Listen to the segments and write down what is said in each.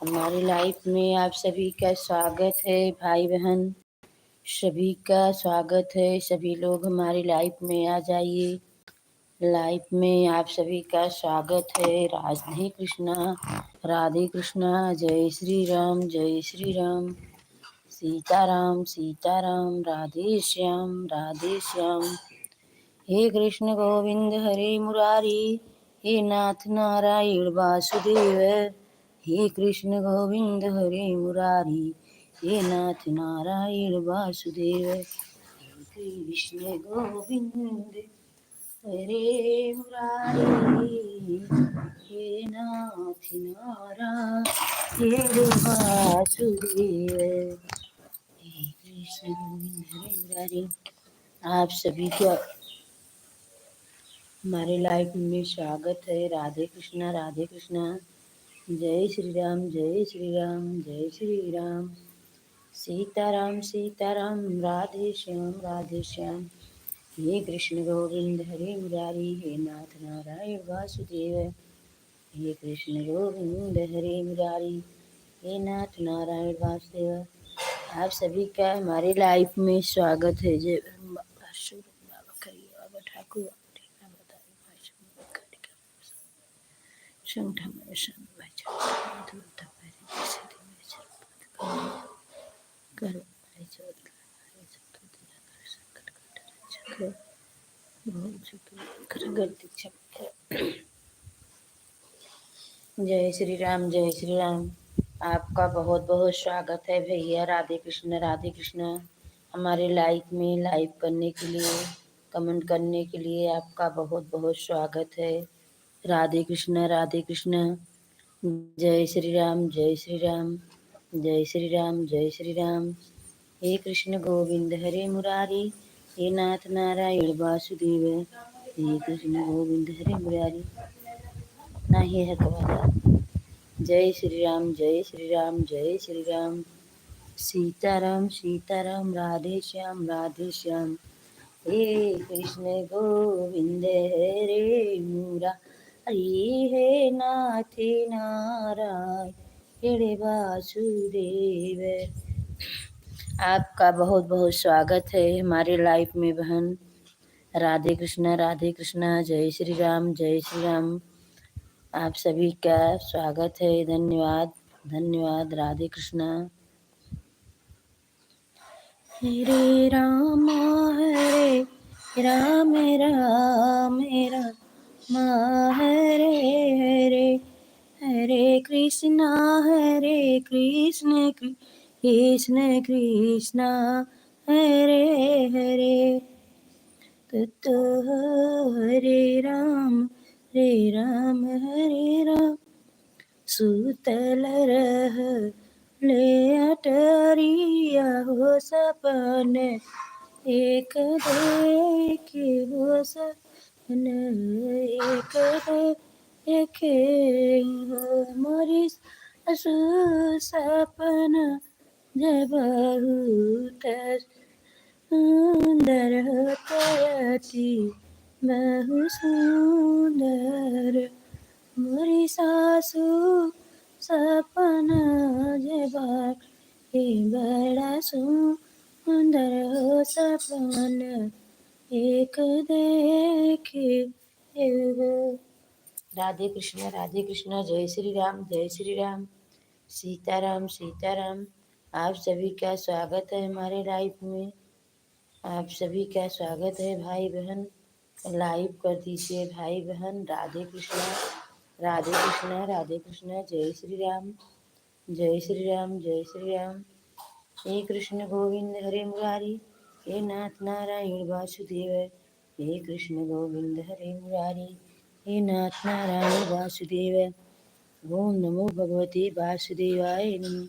हमारी लाइफ में आप सभी का स्वागत है भाई बहन, सभी का स्वागत है। सभी लोग हमारी लाइफ में आ जाइए। लाइफ में आप सभी का स्वागत है। राधे कृष्णा, राधे कृष्णा। जय श्री राम, जय श्री राम। सीताराम, सीताराम। राधे श्याम, राधे श्याम। हे कृष्ण गोविंद हरे मुरारी, हे नाथ नारायण वासुदेव। हे कृष्ण गोविंद हरे मुरारी, हे नाथ नारायण वासुदेव। हे कृष्ण गोविंद हरे मुरारी, हे नाथ नारायण वासुदेव। हे कृष्ण गोविंद हरे मुरारी। आप सभी का हमारे लाइफ में स्वागत है। राधे कृष्णा, राधे कृष्णा। जय श्री राम, जय श्री राम, जय श्री राम। सीताराम, सीताराम। राधे श्याम, राधे श्याम। हे कृष्ण गोविंद हरे मुरारी, हे नाथ नारायण वासुदेव। हे कृष्ण गोविंद हरे मुरारी, हे नाथ नारायण वासुदेव। आप सभी का हमारे लाइफ में स्वागत है। जय बाबा करिए, बाबा ठाकुर जय श्री राम, जय श्री राम। आपका बहुत बहुत स्वागत है भैया। राधे कृष्ण, राधे कृष्ण। हमारे लाइफ में लाइव करने के लिए, कमेंट करने के लिए आपका बहुत बहुत स्वागत है। राधे कृष्ण, राधे कृष्ण। जय श्री राम, जय श्री राम। जय श्री राम, जय श्री राम। हे कृष्ण गोविंद हरे मुरारी, हे नाथ नारायण वासुदेव। हे कृष्ण गोविंद हरे मुरारी। नाही है कवाला। जय श्री राम, जय श्री राम, जय श्री राम। सीताराम, सीताराम। राधे श्याम, राधे श्याम। हे कृष्ण गोविंद हरे मुरारी, हे नाथ नारायण वासुदेव। आपका बहुत बहुत स्वागत है हमारे लाइफ में बहन। राधे कृष्णा, राधे कृष्णा। जय श्री राम, जय श्री राम। आप सभी का स्वागत है। धन्यवाद, धन्यवाद। राधे कृष्णा। हरे राम, हरे राम, राम राम, हरे हरे, हरे कृष्णा, हरे कृष्ण, कृष्ण कृष्णा, हरे हरे। ततो हरे राम, हरे राम। सूतल रह ले अटरिया हो सपन, एक देखे हो सपन, एक देखे हो मोरी सु सपन। जब बहुत सुंदर होते अति बहु सुंदर, मोरी सासू सपना जब हे बड़ा सुंदर हो सपन, एक देखे हो। राधे कृष्ण, राधे कृष्ण। जय श्री राम, जय श्री राम। सीताराम, सीताराम। आप सभी का स्वागत है हमारे लाइफ में। आप सभी का स्वागत है भाई बहन। लाइव कर दीजिए भाई बहन। राधे कृष्णा, राधे कृष्णा, राधे कृष्णा। जय श्री राम, जय श्री राम, जय श्री राम। हे कृष्ण गोविंद हरे मुरारी, हे नाथ नारायण वासुदेव। हे कृष्ण गोविंद हरे मुरारी, हे नाथ नारायण वासुदेव। ओम नमो भगवते वासुदेवाय नमः।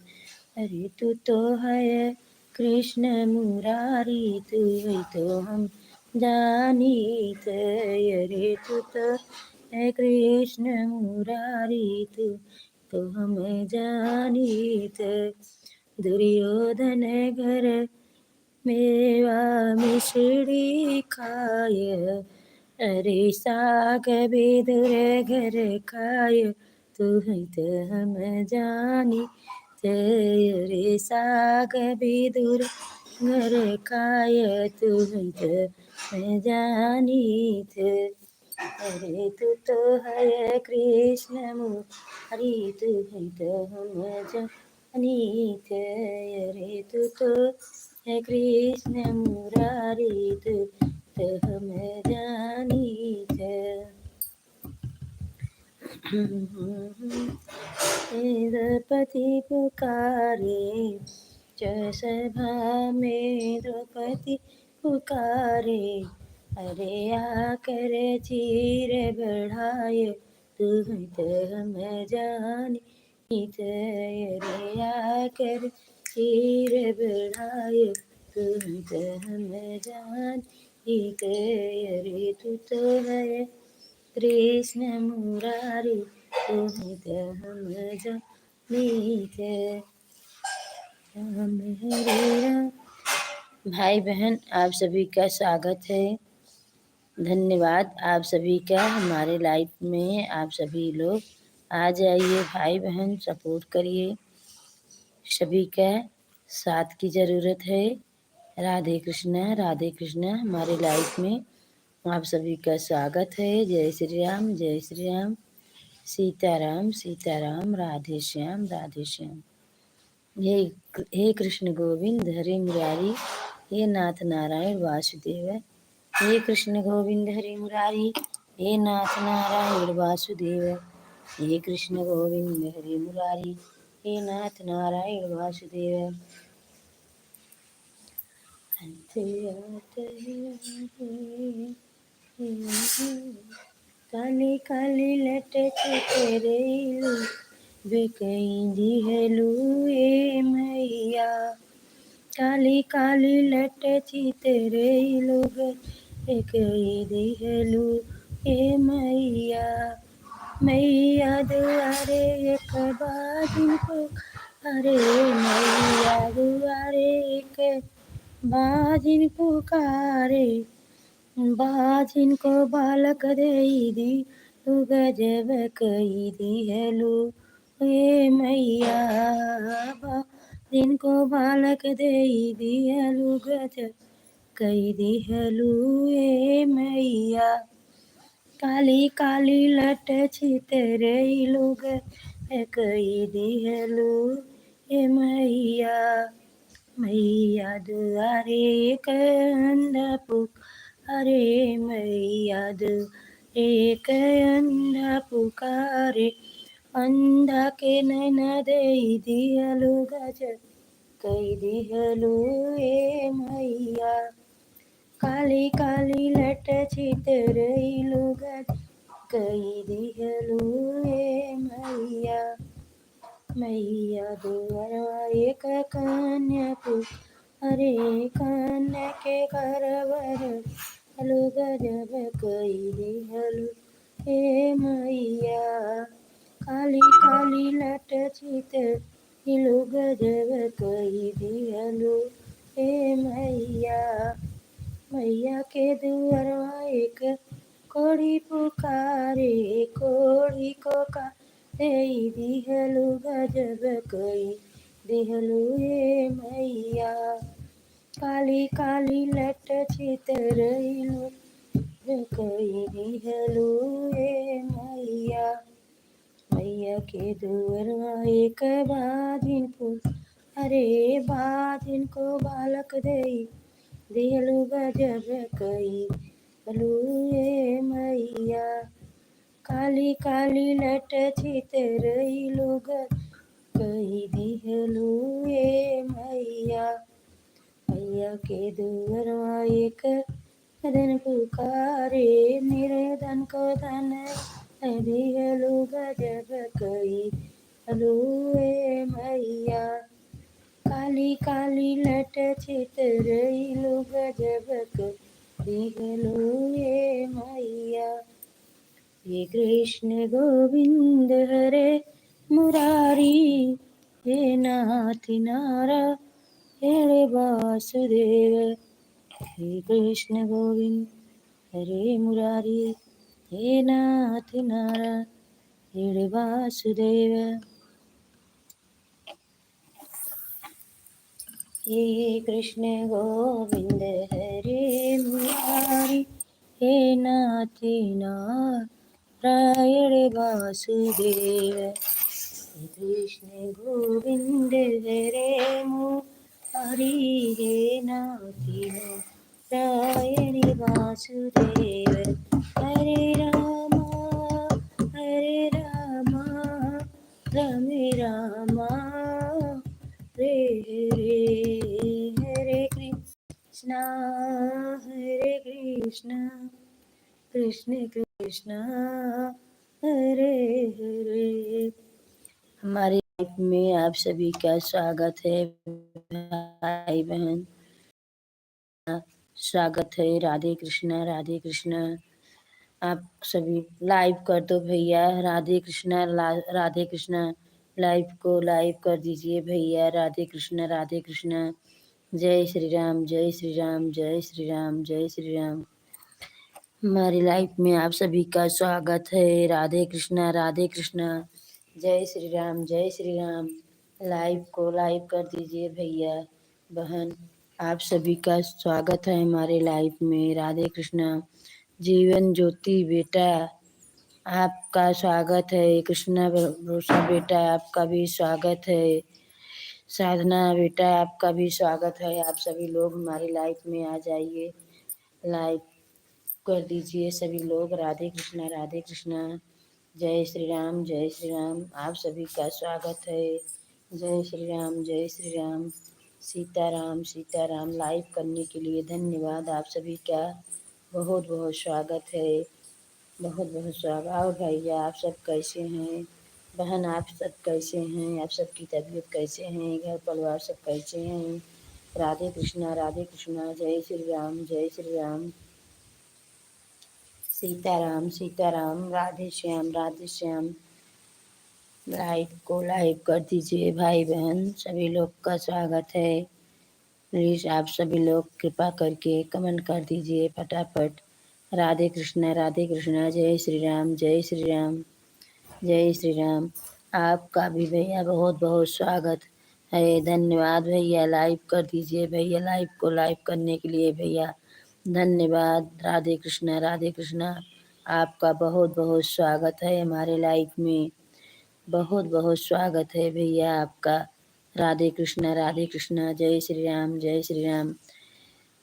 हरे तू तो है कृष्ण मुरारी, तू ही तो हम जानीत। अरे तू तो है कृष्ण मुरारी, तू तो हम जानीत। दुर्योधन घर मेवा मिश्री खाय, अरे साग विदुर घर खाय, तू है तो हम जानी थे। रे साग भी दूर घर खाए तू है तो मैं जानी थे। अरे तू तो है कृष्ण मुरारी तू है तो हम जानी थे। अरे तू तो है कृष्ण मुरारी तू तो हम जानी थे। द्रौपदी पुकारे जय सभा में द्रौपदी पुकारे। अरे आकर चीर बढ़ाए तू तो हम जानी थे। अरे आकर चीर बढ़ाए तू तो हम जानी थे। अरे तू तो है कृष्ण मुरारी तुम्हें तो हम जानी थे। राम हरे राम। भाई बहन आप सभी का स्वागत है। धन्यवाद आप सभी का हमारे लाइफ में। आप सभी लोग आ जाइए भाई बहन, सपोर्ट करिए। सभी का साथ की ज़रूरत है। राधे कृष्णा हमारे लाइफ में आप सभी का स्वागत है। जय श्री राम, जय श्री राम। सीताराम सीताराम, राधे श्याम राधे श्याम। हे कृष्ण गोविंद हरे मुरारी, हे नाथ नारायण वासुदेव। हे कृष्ण गोविंद हरे मुरारी, हे नाथ नारायण वासुदेव। हे कृष्ण गोविंद हरे मुरारी, हे नाथ नारायण वासुदेव। काली काली लट तेरे बेकैदी हेलू ए मैया। काली काली लट तेरे लोग बेकैदी हेलू ए मैया। मैया दुआरे एक बाजिन को, अरे मैया दुआरे एक बाजिन पुकारे। बाजिन को बालक देई दी तू गजब कई दी हेलू ये मैया। बाजिन को बालक देई दी हेलू गजब कई दी हेलू ये मैया। काली काली लट छितरे लोग कई दी हेलू ये मैया। मैया दुआरे एक अंधा पुकारे। मैया दुआरे एक अंधा पुकारे। अंधा के नैना देई दिहलु गजब कई दिहलु ए मैया। काली काली लट छितरैलु गजब कई दिहलु ए मैया। मैया दुआरवा एक कन्या अरे कन्या के घरवर हलु गजब कई दिहलु हे मैया। काली काली लट हिलु गजब कई दिहलु हे मैया। मैया के दुआरवा एक कोढ़ी पुकारे। कोढ़ी को का दिहलु गजब कई दिहलु हे मैया। काली काली लट छितरैलु कई दिहलु हे मैया। मैया के दुआरवा एक बाजिन अरे बाजिन को बालक देई दिहलु गजब कई दिहलु हे मैया। काली काली लट छितरैलु कई दिहलु हे मैया। मैया के दुआरवा एक धन पुकारे। निर्धन को धन दिहलु गजब कई दिहलु हे मैया। काली काली लट छितरैलु गजब कई दिहलु हे मैया। हे कृष्ण गोविंद हरे मुरारी, हे नाथ नारायण वासुदेव। हे कृष्ण गोविंद हरे मुरारी, हे नाथ नारायण हरे वासुदेव। हे कृष्ण गोविंद हरे मुरारी, हे नाथ नारायण वासुदेव। हे कृष्ण गोविंद हरे मुरारी, हे नाथ नारायण वासुदेव। हरे राम राम हरे हरे कृष्णा हरे कृष्णा कृष्ण कृष्णा हरे हरे। हमारे लाइफ में आप सभी का स्वागत है भाई बहन। स्वागत है। राधे कृष्णा राधे कृष्णा। आप सभी लाइव कर दो भैया। राधे कृष्णा राधे कृष्णा। लाइव को लाइव कर दीजिए भैया। राधे कृष्णा राधे कृष्णा। जय श्री राम जय श्री राम जय श्री राम जय श्री राम। हमारी लाइफ में आप सभी का स्वागत है। राधे कृष्णा राधे कृष्णा। जय श्री राम जय श्री राम। लाइव को लाइव कर दीजिए भैया बहन। आप सभी का स्वागत है हमारे लाइफ में। राधे कृष्णा। जीवन ज्योति बेटा आपका स्वागत है। कृष्णा भरोसा बेटा आपका भी स्वागत है। साधना बेटा आपका भी स्वागत है। आप सभी लोग हमारी लाइफ में आ जाइए। लाइव कर दीजिए सभी लोग। राधे कृष्णा राधे कृष्णा। जय श्री राम जय श्री राम। आप सभी का स्वागत है। जय श्री राम जय श्री राम। सीताराम सीताराम। लाइव करने के लिए धन्यवाद। आप सभी का बहुत बहुत स्वागत है। बहुत बहुत स्वागत। और भैया आप सब कैसे हैं? बहन आप सब कैसे हैं? आप सबकी तबीयत कैसे हैं? घर परिवार सब कैसे हैं? राधे कृष्णा राधे कृष्णा। जय श्री राम जय श्री राम। सीताराम सीताराम। राधे श्याम राधे श्याम। लाइव को लाइव कर दीजिए भाई बहन। सभी लोग का स्वागत है। प्लीज़ आप सभी लोग कृपा करके कमेंट कर दीजिए फटाफट। राधे कृष्णा राधे कृष्णा। जय श्री राम जय श्री राम जय श्री राम। आपका भी भैया बहुत बहुत स्वागत है। धन्यवाद भैया। लाइव कर दीजिए भैया। लाइव को लाइव करने के लिए भैया धन्यवाद। राधे कृष्णा राधे कृष्णा। आपका बहुत बहुत स्वागत है हमारे लाइव में। बहुत बहुत स्वागत है भैया आपका। राधे कृष्णा राधे कृष्णा। जय श्री राम जय श्री राम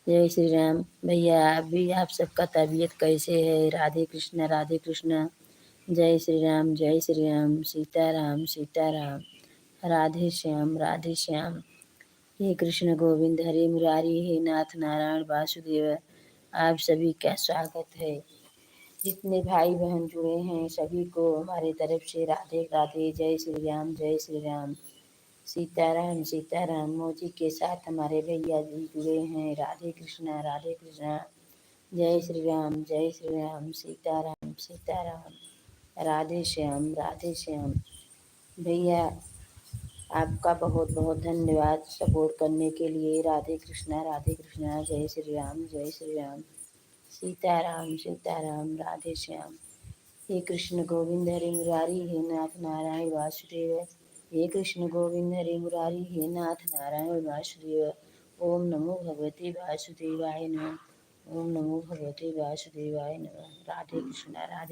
जय श्री राम। भैया अभी आप सबका तबीयत कैसे है? राधे कृष्णा राधे कृष्णा। जय श्री राम जय श्री राम। सीताराम सीताराम। राधे श्याम राधे श्याम। हे कृष्ण गोविंद हरे मुरारी, हे नाथ नारायण वासुदेव। आप सभी का स्वागत है। जितने भाई बहन जुड़े हैं सभी को हमारे तरफ से राधे राधे। जय श्री राम जय श्री राम। सीताराम सीताराम। मोजी के साथ हमारे भैया जी जुड़े हैं। राधे कृष्णा राधे कृष्णा। जय श्री राम सीताराम सीताराम। राधे श्याम राधे श्याम। भैया आपका बहुत बहुत धन्यवाद सपोर्ट करने के लिए। राधे कृष्णा जय श्री राम जय श्री राम। सीताराम सीताराम। राधे श्याम। हे कृष्ण गोविंद हरे मुरारी, हे नाथ नारायण वासुदेव। हे कृष्ण गोविंद हरे मुरारी, हे नाथ नारायण वासुदेव। ओम नमो भगवते वासुदेवाय नमः। ओम नमो भगवते वासुदेवाय नमः। राधे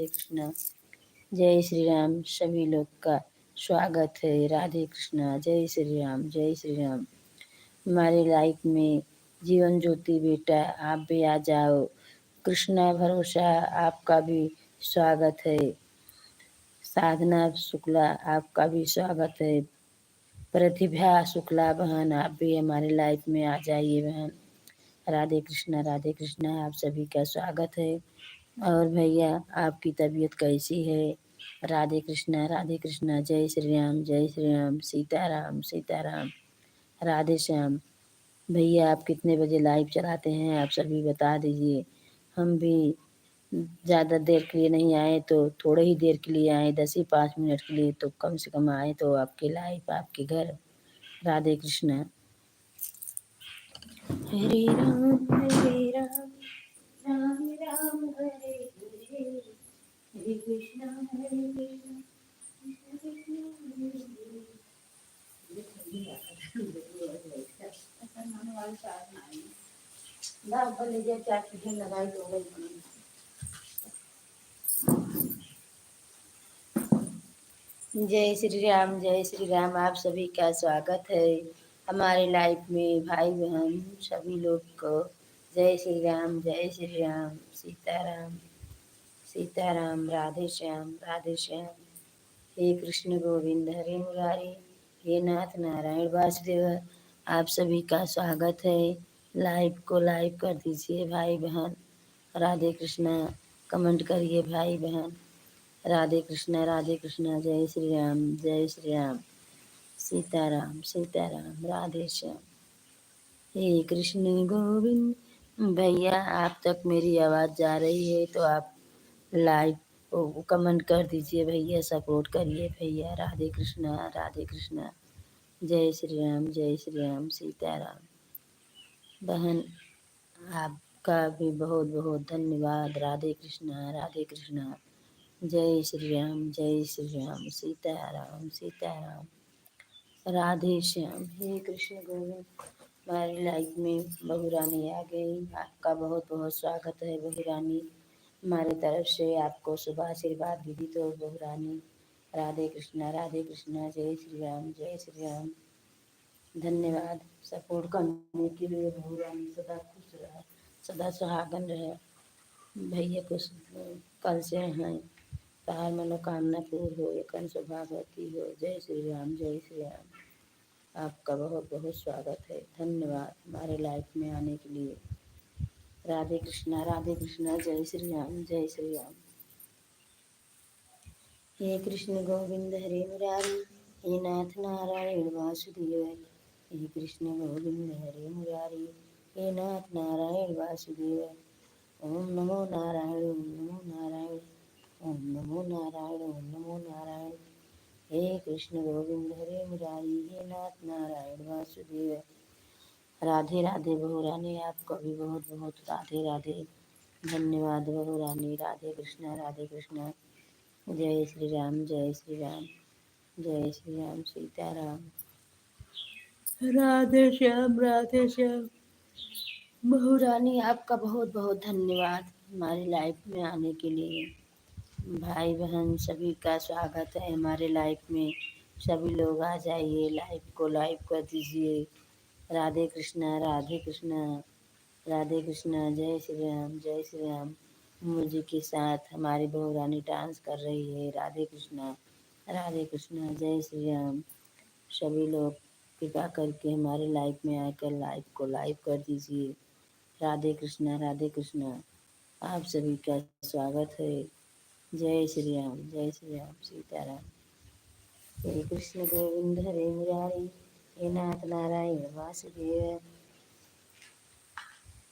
कृष्णा। जय श्री राम। सभी लोग का स्वागत है। राधे कृष्णा। जय श्री राम जय श्री राम। हमारे लाइफ में जीवन ज्योति बेटा आप भी आ जाओ। कृष्णा भरोसा आपका भी स्वागत है। साधना शुक्ला आपका भी स्वागत है। प्रतिभा शुक्ला बहन आप भी हमारे लाइफ में आ जाइए बहन। राधे कृष्णा आप सभी का स्वागत है। और भैया आपकी तबीयत कैसी है? राधे कृष्णा। जय श्री राम। सीताराम सीताराम। राधे श्याम। भैया आप कितने बजे लाइव चलाते हैं आप सभी बता दीजिए। हम भी ज़्यादा देर के लिए नहीं आए तो थोड़े ही देर के लिए आए, 10 ही 5 मिनट के लिए, तो कम से कम आए तो आपके लाइव आपके घर। राधे कृष्णा। हरे राम राम राम हरे हरे, हरे कृष्णा हरे कृष्णा जय श्री राम, जय श्री राम। आप सभी का स्वागत है हमारे लाइफ में। भाई बहन सभी लोग को जय श्री राम, जय श्री राम। सीताराम, सीताराम। राधे श्याम, राधे श्याम। हे कृष्ण गोविंद हरे मुरारी, हे नाथ नारायण वासुदेव। आप सभी का स्वागत है। लाइव को लाइव कर दीजिए भाई बहन। राधे कृष्णा कमेंट करिए भाई बहन। राधे कृष्णा, राधे कृष्णा। जय श्री राम, जय श्री राम। सीताराम, सीताराम। राधे श्याम। हे कृष्ण गोविंद। भैया आप तक मेरी आवाज़ जा रही है तो आप लाइव कमेंट कर दीजिए भैया, सपोर्ट करिए भैया। राधे कृष्णा, राधे कृष्णा। जय श्री राम, जय श्री राम। सीताराम। बहन आपका भी बहुत बहुत धन्यवाद। राधे कृष्णा, राधे कृष्णा। जय श्री राम, जय श्री राम। सीताराम, सीताराम। राधे श्याम। हे कृष्ण गोविंद। हमारी लाइफ में बहू रानी आ गई। आपका बहुत बहुत स्वागत है बहू रानी। हमारे तरफ से आपको शुभ आशीर्वाद विदित हो बहू रानी। राधे कृष्णा, राधे कृष्णा। जय श्री राम, जय श्री राम। धन्यवाद सपोर्ट करने के लिए बहू रानी। सदा खुश रहे, सदा सुहागन रहे। भैया कुछ कल से हैं, तार मनोकामना पूर्ण हो, एकन सौभाग्यवती हो। जय श्री राम, जय श्री राम। आपका बहुत बहुत स्वागत है। धन्यवाद हमारे लाइफ में आने के लिए। राधे कृष्णा, राधे कृष्णा। जय श्री राम, जय श्री राम। हे कृष्ण गोविंद हरे मुरारी, हे नाथ नारायण वासुदेव। हे कृष्ण गोविंद हरे मुरारी, हे नाथ नारायण वासुदेव। ओम नमो नारायण, ओम नमो नारायण, ओम नमो नारायण, ओम नमो नारायण। हे कृष्ण गोविंद हरे मुरारी, हे नाथ नारायण वासुदेव। राधे राधे बहू रानी। आपको भी बहुत बहुत राधे राधे। धन्यवाद बहू रानी। राधे कृष्णा, राधे कृष्णा। जय श्री राम, जय श्री राम। जय श्री राम। सीताराम। राधे श्याम, राधे श्याम। बहू रानी आपका बहुत बहुत धन्यवाद हमारी लाइफ में आने के लिए। भाई बहन सभी का स्वागत है हमारे लाइफ में। सभी लोग आ जाइए, लाइव को लाइव कर दीजिए। राधे कृष्णा, राधे कृष्णा। राधे कृष्णा। जय श्री राम, जय श्री राम। म्यूजिक के साथ हमारी बहू रानी डांस कर रही है। राधे कृष्णा, राधे कृष्णा। जय श्री राम। सभी लोग कृपा करके हमारे लाइफ में आकर लाइव को लाइव कर दीजिए। राधे कृष्णा, राधे कृष्णा। आप सभी का स्वागत है। जय श्री राम, जय श्री राम। सीताराम। हे कृष्ण गोविंद हरे मुरारी, हे नाथ नारायण वासुदेव।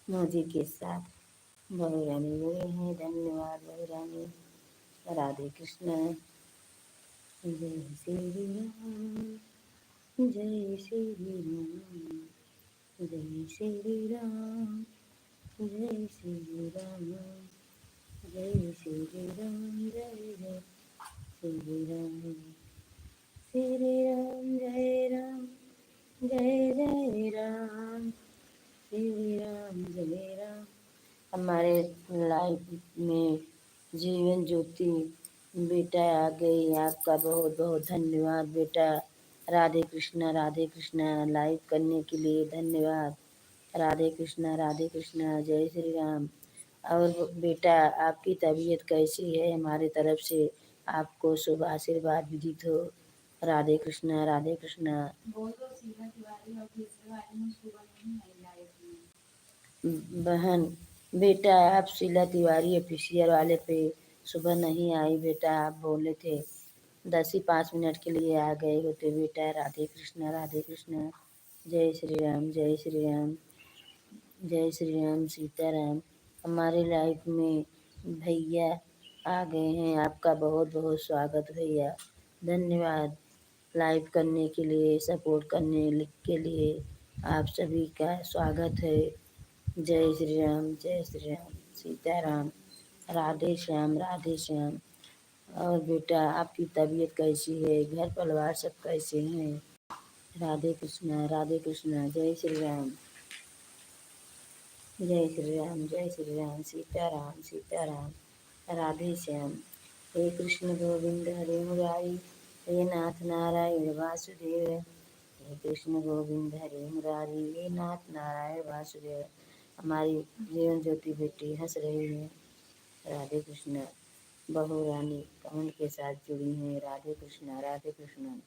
म्यूजिक के साथ बहू रानी बोले हैं। धन्यवाद बहू रानी। राधे कृष्ण। जय श्री राम, जय श्री राम। जय श्री राम, जय श्री राम। जय श्री राम, जय जय श्री राम। श्री राम, जय राम, जय जय राम। श्री राम, जय राम। हमारे लाइफ में जीवन ज्योति बेटा आ गई। आपका बहुत बहुत धन्यवाद बेटा। राधे कृष्णा, राधे कृष्णा। लाइव करने के लिए धन्यवाद। राधे कृष्णा, राधे कृष्णा। जय श्री राम। और बेटा आपकी तबीयत कैसी है? हमारे तरफ से आपको शुभ आशीर्वाद विदित हो। राधे कृष्णा, राधे कृष्णा। बहन बेटा आप शीला तिवारी ऑफिशियल वाले पे सुबह नहीं आई बेटा। आप बोले थे 10 ही 5 मिनट के लिए आ गए होते बेटा। राधे कृष्णा, राधे कृष्णा। जय श्री राम, जय श्री राम। जय श्री राम। सीताराम। हमारे लाइफ में भैया आ गए हैं। आपका बहुत बहुत स्वागत भैया। धन्यवाद लाइव करने के लिए, सपोर्ट करने के लिए। आप सभी का स्वागत है। जय श्री राम, जय श्री राम। सीताराम। राधे श्याम, राधे श्याम। और बेटा आपकी तबीयत कैसी है, घर परिवार सब कैसे हैं? राधे कृष्णा, जय श्री राम, जय श्री राम, जय श्री राम, सीताराम सीताराम, राधे श्याम। हे कृष्ण गोविंद हरे मुरारी, हे नाथ नारायण वासुदेव, हे कृष्ण गोविंद हरे मुरारी, हे नाथ नारायण वासुदेव। हमारी जीवन ज्योति बेटी हंस रही है। राधे कृष्ण। बहू रानी कमल के साथ जुड़ी हैं। राधे कृष्ण, राधे कृष्ण,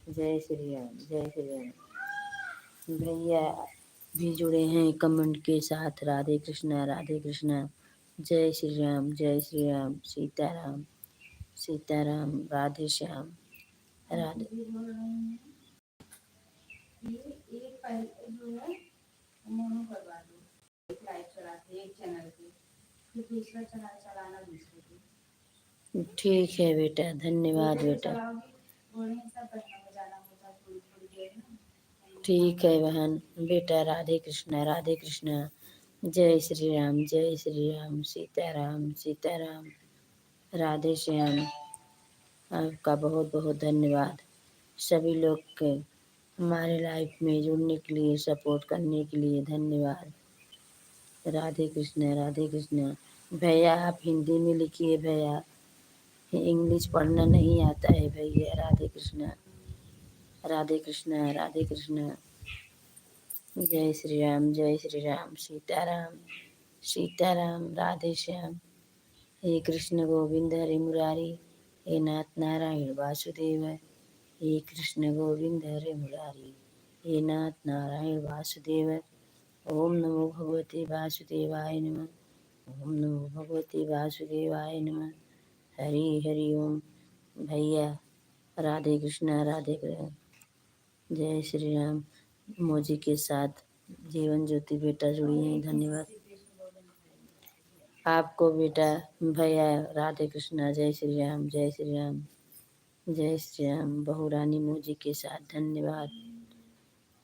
जय श्री राम, जय श्री राम। भैया भी जुड़े हैं कमेंट के साथ। राधे कृष्णा, राधे कृष्णा, जय श्री राम, जय श्री राम, सीताराम सीताराम, राधे श्याम, राधे। ठीक है बेटा, धन्यवाद बेटा। ठीक है बहन बेटा। राधे कृष्णा, राधे कृष्णा, जय श्री राम, जय श्री राम, सीताराम सीताराम, राधे श्याम। आपका बहुत बहुत धन्यवाद सभी लोग के हमारे लाइफ में जुड़ने के लिए, सपोर्ट करने के लिए धन्यवाद। राधे कृष्णा, राधे कृष्णा। भैया आप हिंदी में लिखिए भैया, इंग्लिश पढ़ना नहीं आता है भैया। राधे कृष्णा, राधे कृष्णा, राधे कृष्णा, जय श्री राम, जय श्री राम, सीताराम सीताराम, राधे श्याम। हे कृष्ण गोविंद हरे मुरारी, हे नाथ नारायण वासुदेव, हे कृष्ण गोविंद हरे मुरारी, हे नाथ नारायण वासुदेव। ओम नमो भगवते वासुदेवाय नमः, ओम नमो भगवते वासुदेवाय नमः। हरि हरि ओम। भैया राधे कृष्णा, राधे कृष्ण, जय श्री राम। मोजी के साथ जीवन ज्योति बेटा जुड़ी हैं, धन्यवाद आपको बेटा। भैया राधे कृष्णा, जय श्री राम, जय श्री राम, जय श्री राम। बहू रानी मोजी के साथ धन्यवाद।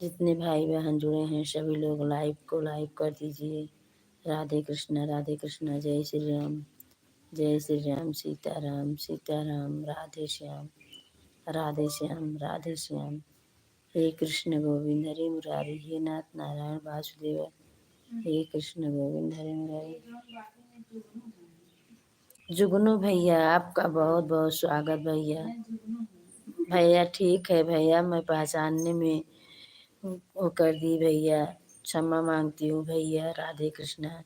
जितने भाई बहन जुड़े हैं सभी लोग लाइव को लाइक कर दीजिए। राधे कृष्णा, राधे कृष्णा, जय श्री राम, जय श्री राम, सीताराम सीताराम, राधे श्याम, राधे श्याम, राधे श्याम। हे कृष्ण गोविंद हरे मुरारी, हे नाथ नारायण वासुदेव, हे कृष्ण गोविंद हरे मुरारी। जुगनू भैया आपका बहुत बहुत स्वागत भैया। भैया ठीक है भैया, मैं पहचानने में वो कर दी भैया, क्षमा मांगती हूँ भैया। राधे कृष्णा।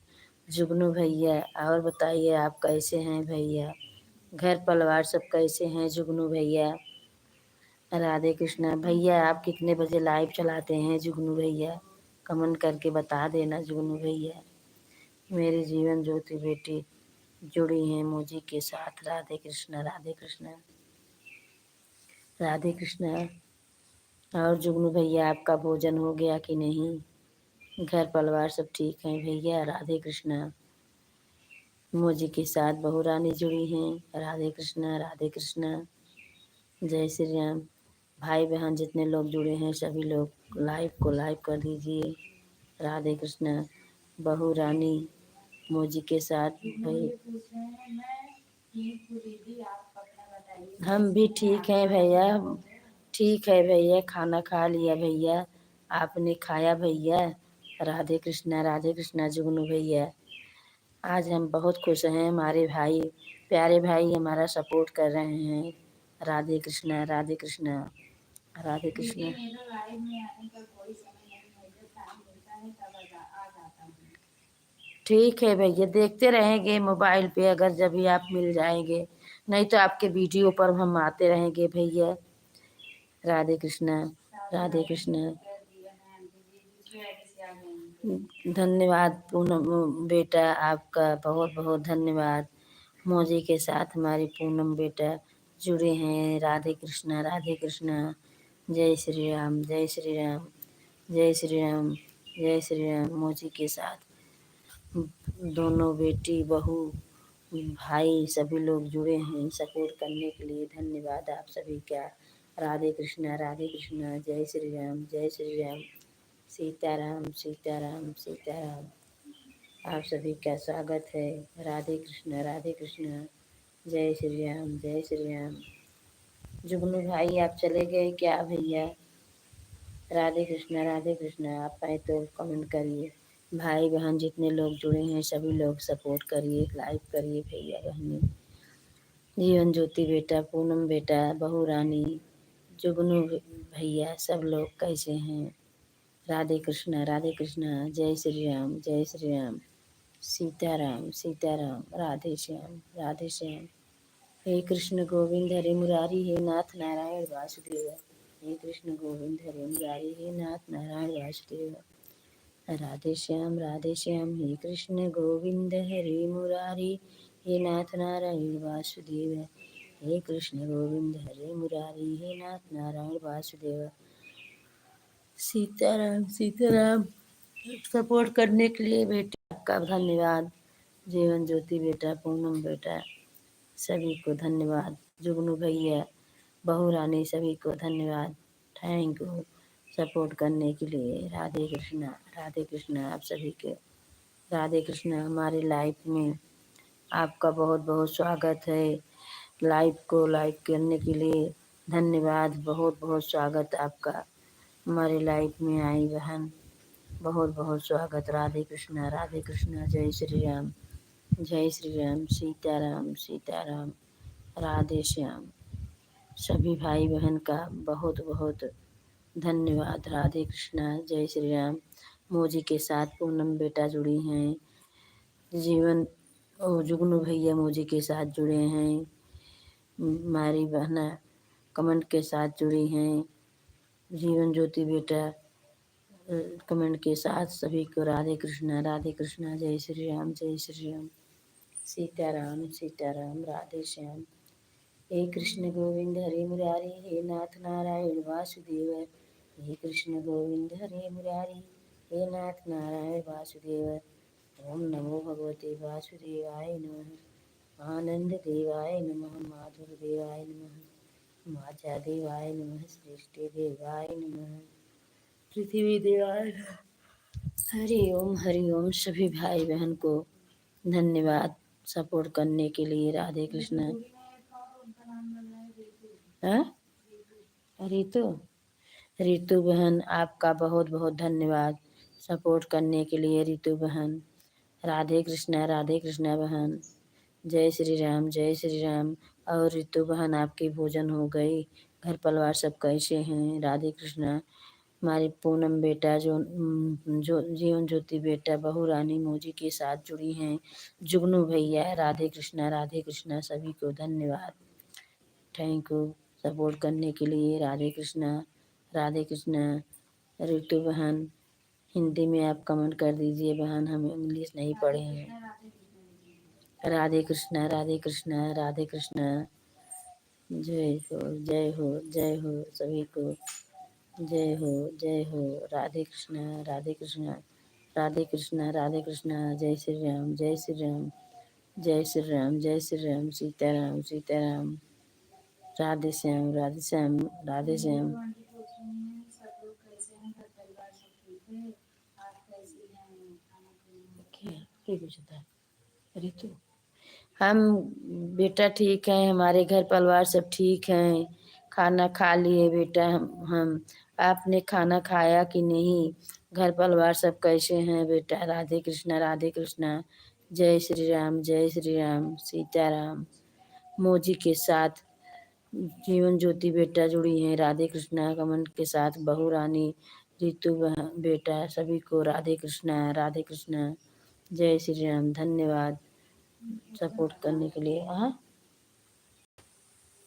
जुगनू भैया और बताइए आप कैसे हैं भैया, घर परिवार सब कैसे हैं जुगनू भैया? राधे कृष्णा। भैया आप कितने बजे लाइव चलाते हैं जुगनू भैया? कमेंट करके बता देना जुगनू भैया। मेरी जीवन ज्योति बेटी जुड़ी हैं मोजी के साथ। राधे कृष्णा, राधे कृष्णा, राधे कृष्णा। और जुगनू भैया आपका भोजन हो गया कि नहीं? घर परिवार सब ठीक है भैया? राधे कृष्णा। मोजी के साथ बहू रानी जुड़ी हैं। राधे कृष्णा, राधे कृष्णा, जय श्री राम। भाई बहन जितने लोग जुड़े हैं सभी लोग लाइव को लाइव कर दीजिए। राधे कृष्णा। बहू रानी मोजी के साथ भाई। हम भी ठीक हैं भैया, ठीक है भैया। खाना खा लिया भैया, आपने खाया भैया? राधे कृष्णा, राधे कृष्णा, जुगनू भैया। आज हम बहुत खुश हैं, हमारे भाई प्यारे भाई हमारा सपोर्ट कर रहे हैं। राधे कृष्णा, राधे कृष्णा, राधे कृष्णा। ठीक है भैया, देखते रहेंगे मोबाइल पे, अगर जब भी आप मिल जाएंगे, नहीं तो आपके वीडियो पर हम आते रहेंगे भैया। राधे कृष्णा, राधे कृष्णा। धन्यवाद पूनम बेटा, आपका बहुत बहुत धन्यवाद। मोजी के साथ हमारी पूनम बेटा जुड़े हैं। राधे कृष्णा, राधे कृष्णा, जय श्री राम, जय श्री राम, जय श्री राम, जय श्री राम। मोजी के साथ दोनों बेटी बहू भाई सभी लोग जुड़े हैं सपोर्ट करने के लिए। धन्यवाद आप सभी का। राधे कृष्णा, राधे कृष्णा, जय श्री राम, जय श्री राम, सीताराम सीताराम, सीताराम। आप सभी का स्वागत है। राधे कृष्णा, राधे कृष्णा, जय श्री राम, जय श्री राम। जुगनू भाई आप चले गए क्या भैया? राधे कृष्णा, राधे कृष्णा। आप आए तो कमेंट करिए। भाई बहन जितने लोग जुड़े हैं सभी लोग सपोर्ट करिए, लाइक करिए भैया बहनी। जीवन ज्योति बेटा, पूनम बेटा, बहू रानी, जुगनू भैया, सब लोग कैसे हैं? राधे कृष्णा, राधे कृष्णा। जय श्री राम, जय श्री राम। सीताराम, सीताराम। राधे श्याम, राधे श्याम। हे कृष्ण गोविंद हरे मुरारी, हे नाथ नारायण वासुदेव। हे कृष्ण गोविंद हरे मुरारी, हे नाथ नारायण वासुदेव। राधे श्याम, राधे श्याम। हे कृष्ण गोविंद हरे मुरारी, हे नाथ नारायण वासुदेव। हे कृष्ण गोविंद हरे मुरारी, हे नाथ नारायण वासुदेव। सीताराम, सीताराम। सपोर्ट करने के लिए बेटा आपका धन्यवाद। जीवन ज्योति बेटा, पूनम बेटा, सभी को धन्यवाद। जुगनू भैया, बहू रानी, सभी को धन्यवाद। थैंक यू सपोर्ट करने के लिए। राधे कृष्णा, राधे कृष्णा। आप सभी के राधे कृष्णा। हमारे लाइफ में आपका बहुत बहुत स्वागत है। लाइव को लाइक करने के लिए धन्यवाद। बहुत बहुत स्वागत आपका हमारे लाइफ में आई बहन। बहुत बहुत स्वागत। राधे कृष्णा, राधे कृष्णा। जय श्री राम, जय श्री राम। सीताराम, सीताराम। राधे श्याम। सभी भाई बहन का बहुत बहुत धन्यवाद। राधे कृष्णा, जय श्री राम। मोजी के साथ पूनम बेटा जुड़ी हैं। जीवन जुगनू भैया मोजी के साथ जुड़े हैं। हमारी बहना कमेंट के साथ जुड़ी हैं। जीवन ज्योति बेटा कमेंट के साथ सभी को राधे कृष्णा, राधे कृष्णा। जय श्री राम, जय श्री राम। सीताराम, सीताराम। राधे श्याम। हे कृष्ण गोविंद हरे मुरारी, हे नाथ नारायण वासुदेव। हे कृष्ण गोविंद हरे मुरारी, हे नाथ नारायण वासुदेव। ओम नमो भगवते वासुदेवाय नमः। आनंद देवाय नमः, माधुर देवाय नमः, माचा देवाय नमः, श्रेष्ठ देवाय नमः, पृथ्वी देवाय नमः। हरि ओम। सभी भाई बहन को धन्यवाद सपोर्ट करने के लिए। राधे कृष्ण। हाँ? रितु, रितु बहन आपका बहुत बहुत धन्यवाद सपोर्ट करने के लिए। रितु बहन, राधे कृष्णा, राधे कृष्णा बहन। जय श्री राम, जय श्री राम। और रितु बहन आपकी भोजन हो गई? घर परिवार सब कैसे हैं? राधे कृष्णा। हमारी पूनम बेटा जो जीवन ज्योति बेटा, बहू रानी मोजी के साथ जुड़ी हैं। जुगनू भैया, राधे कृष्णा, राधे कृष्णा। सभी को धन्यवाद। थैंक यू सपोर्ट करने के लिए। राधे कृष्णा, राधे कृष्णा। रितु बहन हिंदी में आप कमेंट कर दीजिए बहन, हम इंग्लिश नहीं पढ़े हैं। राधे कृष्णा, राधे कृष्णा, राधे कृष्णा। जय हो, जय हो, जय हो सभी को। जय हो, जय हो। राधे कृष्णा, राधे कृष्णा, राधे कृष्णा, राधे कृष्णा। जय श्री राम, जय श्री राम, जय श्री राम, जय श्री राम। सीताराम, सीताराम। राधे श्याम, राधे श्याम, राधे श्याम। क्या पूछता है रितु? हम बेटा ठीक है, हमारे घर परिवार सब ठीक हैं। खाना खा लिए बेटा हम। आपने खाना खाया कि नहीं? घर परिवार सब कैसे हैं बेटा? राधे कृष्णा, राधे कृष्णा। जय श्री राम, जय श्री राम। सीताराम। मोजी के साथ जीवन ज्योति बेटा जुड़ी हैं। राधे कृष्णा कमेंट के साथ बहू रानी, रितु बेटा, सभी को राधे कृष्णा, राधे कृष्णा। जय श्री राम। धन्यवाद सपोर्ट करने के लिए। हाँ,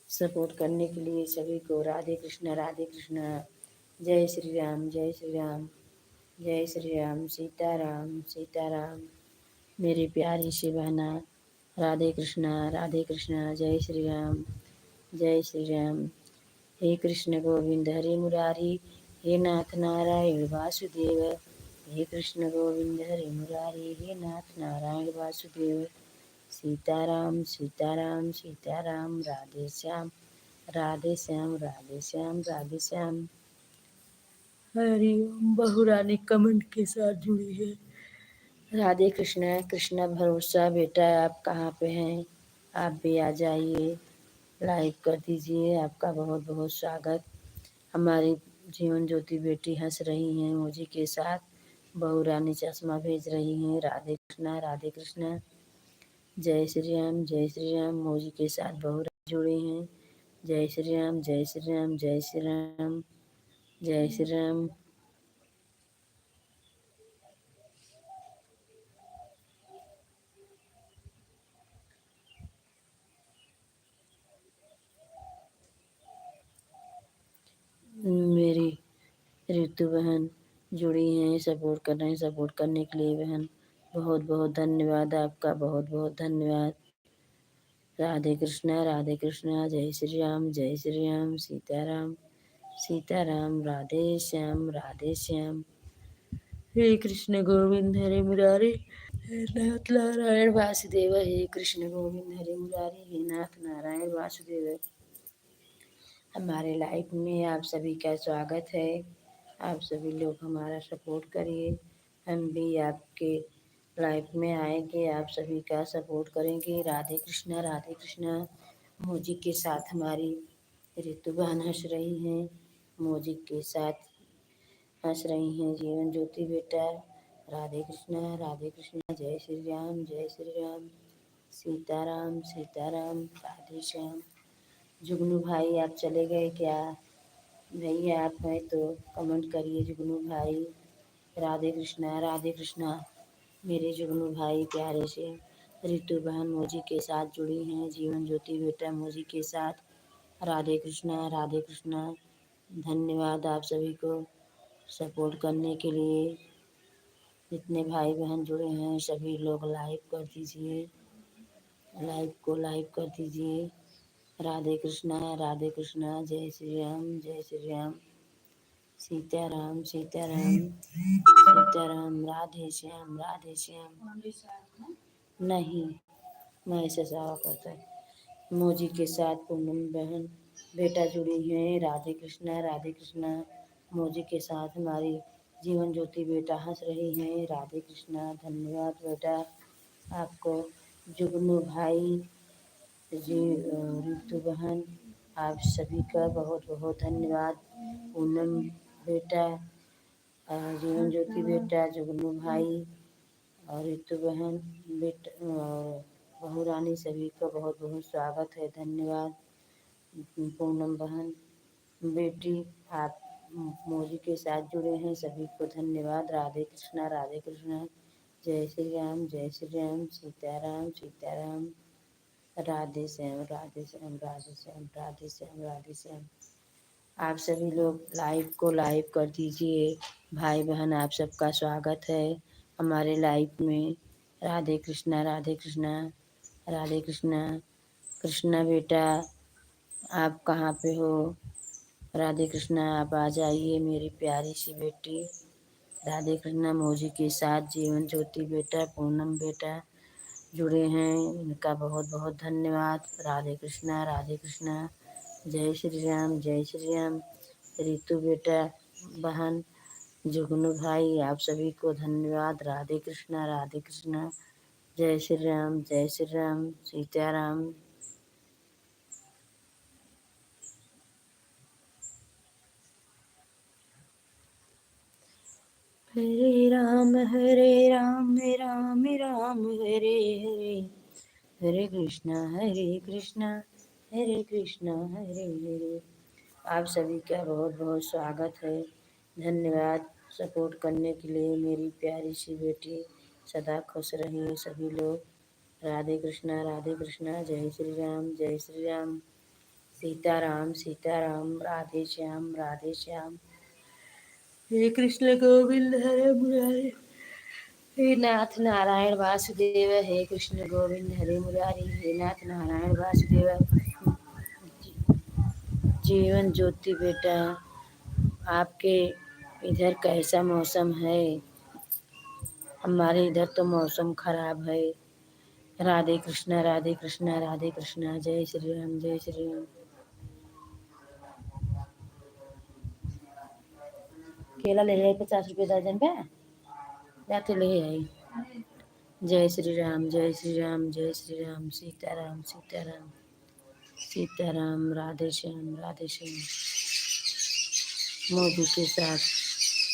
सपोर्ट करने के लिए सभी को राधे कृष्णा, राधे कृष्णा। जय श्री राम, जय श्री राम, जय श्री राम। सीताराम, सीताराम। मेरी प्यारी सी बहना, राधे कृष्णा, राधे कृष्णा। जय श्री राम, जय श्री राम। हे कृष्ण गोविंद हरे मुरारी, हे नाथ नारायण वासुदेव। हे कृष्ण गोविंद हरे मुरारी, हे नाथ नारायण वासुदेव। सीताराम, सीताराम, सीताराम। राधे श्याम, राधे श्याम, राधे श्याम, राधे श्याम। हरि ओम। बहू रानी कमेंट के साथ जुड़ी है। राधे कृष्णा, कृष्णा भरोसा बेटा आप कहाँ पे हैं? आप भी आ जाइए, लाइक कर दीजिए। आपका बहुत बहुत स्वागत। हमारी जीवन ज्योति बेटी हंस रही हैं मोजी के साथ। बहू रानी चश्मा भेज रही हैं। राधे कृष्णा राधे कृष्णा। जय श्री राम जय श्री राम। मोजी के साथ बहू रानी जुड़ी हैं। जय श्री राम जय श्री राम जय श्री राम जय श्री राम। मेरी ऋतु बहन जुड़ी हैं, सपोर्ट कर रहे हैं। सपोर्ट करने के लिए बहन बहुत बहुत धन्यवाद आपका, बहुत बहुत धन्यवाद। राधे कृष्णा जय श्री राम सीताराम सीताराम राधे श्याम। हे कृष्ण गोविंद हरे मुरारी हे नाथ नारायण वासुदेव। हे कृष्ण गोविंद हरे मुरारी हे नाथ नारायण वासुदेव। हमारे लाइफ में आप सभी का स्वागत है। आप सभी लोग हमारा सपोर्ट करिए। हम भी आपके लाइफ में आएंगे, आप सभी का सपोर्ट करेंगे। राधे कृष्णा। मोजी के साथ हमारी ऋतु बहन हंस रही हैं। मोजी के साथ हंस रही हैं जीवन ज्योति बेटा। राधे कृष्णा जय श्री राम सीताराम सीताराम राधे श्याम। जुगनू भाई आप चले गए क्या? नहीं आप हैं तो कमेंट करिए जुगनू भाई। राधे कृष्णा मेरे जुगनू भाई प्यारे से। ऋतु बहन मोजी के साथ जुड़ी हैं। जीवन ज्योति बेटा मोजी के साथ। राधे कृष्णा। धन्यवाद आप सभी को सपोर्ट करने के लिए। जितने भाई बहन जुड़े हैं सभी लोग लाइक कर दीजिए, लाइव को लाइक कर दीजिए। राधे कृष्णा जय श्री राम सीताराम सीताराम सीताराम राधे श्याम। नहीं मैं ऐसे सावा करता है। मोजी के साथ पूनम बहन बेटा जुड़ी हैं। राधे कृष्णा मोजी के साथ हमारी जीवन ज्योति बेटा हंस रही हैं। राधे कृष्णा धन्यवाद बेटा आपको। जुगनू भाई जी ऋतु बहन आप सभी का बहुत बहुत धन्यवाद। पूनम बेटा जीवन ज्योति बेटा जुगनू भाई और ऋतु बहन बेटा बहू रानी सभी का बहुत बहुत स्वागत है, धन्यवाद। पूनम बहन बेटी आप मोदी के साथ जुड़े हैं, सभी को धन्यवाद। राधे कृष्णा जय श्री राम सीताराम सीताराम राधे श्याम। आप सभी लोग लाइव को लाइव कर दीजिए। भाई बहन आप सबका स्वागत है हमारे लाइव में। राधे कृष्णा राधे कृष्णा। कृष्णा बेटा आप कहाँ पे हो? राधे कृष्णा आप आ जाइए मेरी प्यारी सी बेटी। राधे कृष्णा मोजी के साथ जीवन ज्योति बेटा पूनम बेटा जुड़े हैं, इनका बहुत बहुत धन्यवाद। राधे कृष्णा जय श्री राम। रितु बेटा बहन जुगनू भाई आप सभी को धन्यवाद। राधे कृष्णा जय श्री राम सीताराम। हरे राम राम राम हरे हरे हरे कृष्णा हरे हरे। आप सभी का बहुत बहुत स्वागत है, धन्यवाद सपोर्ट करने के लिए। मेरी प्यारी सी बेटी सदा खुश रहिए सभी लोग। राधे कृष्णा जय श्री राम सीताराम राधे श्याम। हे कृष्ण गोविंद हरे मुरारी हे नाथ नारायण वासुदेव। हे कृष्ण गोविंद हरे मुरारी हे नाथ नारायण वासुदेव। जीवन ज्योति बेटा आपके इधर कैसा मौसम है? हमारे इधर तो मौसम खराब है। राधे कृष्णा जय श्री राम जय श्री राम। केला ले आई 50 रुपये दर्जन पे, जाते ले आई। जय श्री राम, जय श्री राम, जय श्री राम, सीताराम, सीताराम, सीताराम, राधे श्याम, राधे श्याम। मोदी के साथ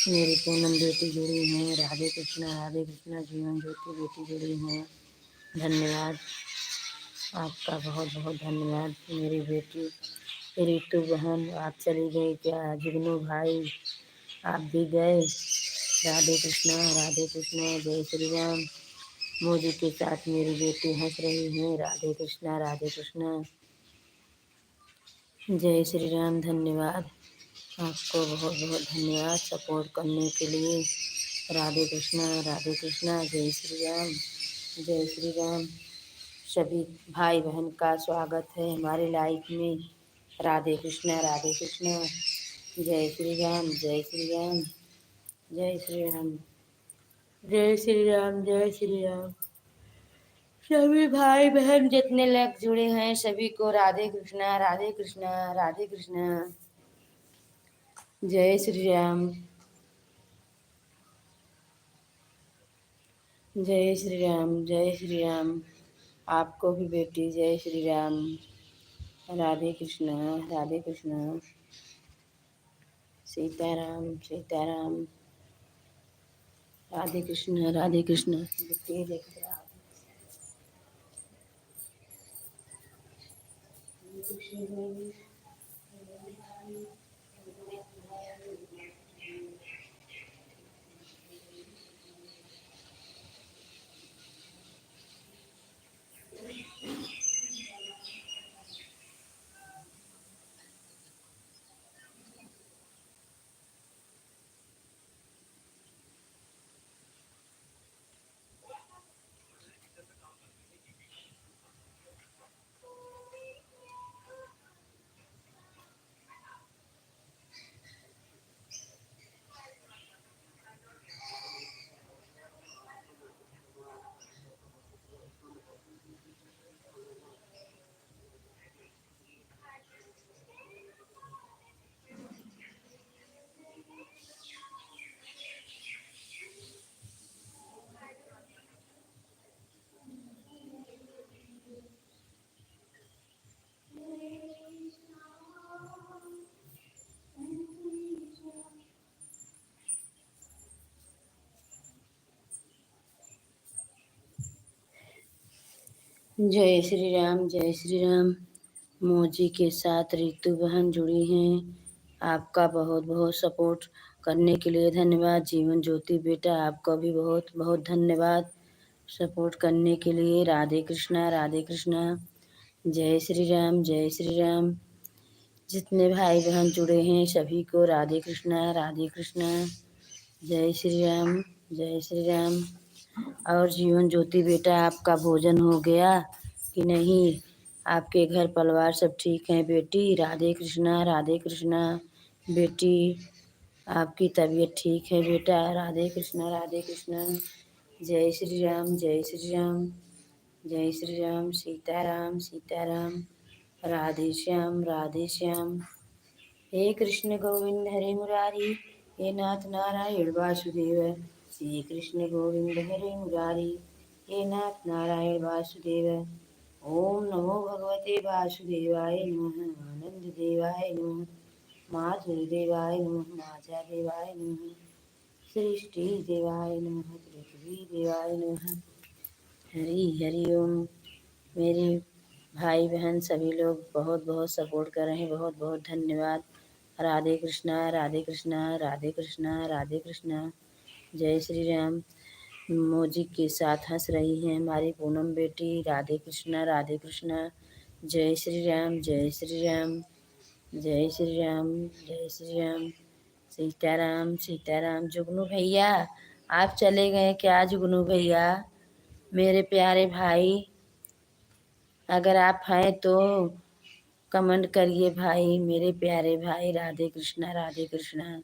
मेरी पूनम बेटी जुड़ी हैं, राधे कृष्णा जीवन ज्योति बेटी जुड़ी हैं। धन्यवाद, आपका बहुत बहुत धन्यवाद। मेरी बेटी रितु बहन आप चली गई क्या? जुगनू भाई आप भी गए? राधे कृष्णा, जय श्री राम। मोदी के साथ मेरी बेटी हंस रही है। राधे कृष्णा, राधे कृष्णा, जय श्री राम। धन्यवाद, आपको बहुत बहुत धन्यवाद सपोर्ट करने के लिए। राधे कृष्णा, जय श्री राम, जय श्री राम। सभी भाई बहन का स्वागत है हमारे लाइफ में। राधे कृष्णा, जय श्री राम, जय श्री राम, जय श्री राम, जय श्री राम, जय श्री राम। सभी भाई बहन जितने लोग जुड़े हैं सभी को राधे कृष्णा, राधे कृष्णा, राधे कृष्णा, जय श्री राम, जय श्री राम, जय श्री राम। आपको भी बेटी जय श्री राम। राधे कृष्णा, राधे कृष्णा, सीताराम, सीताराम, राधे कृष्णा, राधे कृष्णा। बेटी देख रहा हूँ। जय श्री राम, जय श्री राम। मोजी के साथ रितु बहन जुड़ी हैं। आपका बहुत बहुत सपोर्ट करने के लिए धन्यवाद। जीवन ज्योति बेटा आपका भी बहुत बहुत धन्यवाद सपोर्ट करने के लिए। राधे कृष्णा, राधे कृष्णा, जय श्री राम, जय श्री राम। जितने भाई बहन जुड़े हैं सभी को राधे कृष्णा, राधे कृष्णा, जय श्री राम, जय श्री राम। और जीवन ज्योति बेटा आपका भोजन हो गया कि नहीं? आपके घर परिवार सब ठीक है बेटी? राधे कृष्णा, राधे कृष्णा, बेटी आपकी तबीयत ठीक है बेटा? राधे कृष्णा, राधे कृष्णा, जय श्री राम, जय श्री राम, जय श्री राम, सीताराम, सीताराम, राधे श्याम, राधे श्याम। हे कृष्ण गोविंद हरे मुरारी, हे नाथ नारायण वासुदेव। श्री कृष्ण गोविंद हरे मुरारी, हे नाथ नारायण वासुदेव। ओम नमो भगवते वासुदेवाय नमः। आनंद देवाय नमः, माधुर देवाय नमः, माजा देवाय नमः, सृष्टि देवाय नमः, पृथ्वी देवाय नमः। हरि हरि ओम। मेरे भाई बहन सभी लोग बहुत बहुत सपोर्ट कर रहे हैं, बहुत बहुत धन्यवाद। राधे कृष्णा, राधे कृष्णा, राधे कृष्णा, राधे कृष्णा, जय श्री राम। मौजी के साथ हंस रही हैं हमारी पूनम बेटी। राधे कृष्णा, राधे कृष्णा, जय श्री राम, जय श्री राम, जय श्री राम, जय श्री राम, सीताराम, सीताराम। जुगनू भैया आप चले गए क्या? जुगनू भैया मेरे प्यारे भाई, अगर आप हैं तो कमेंट करिए भाई, मेरे प्यारे भाई। राधे कृष्णा,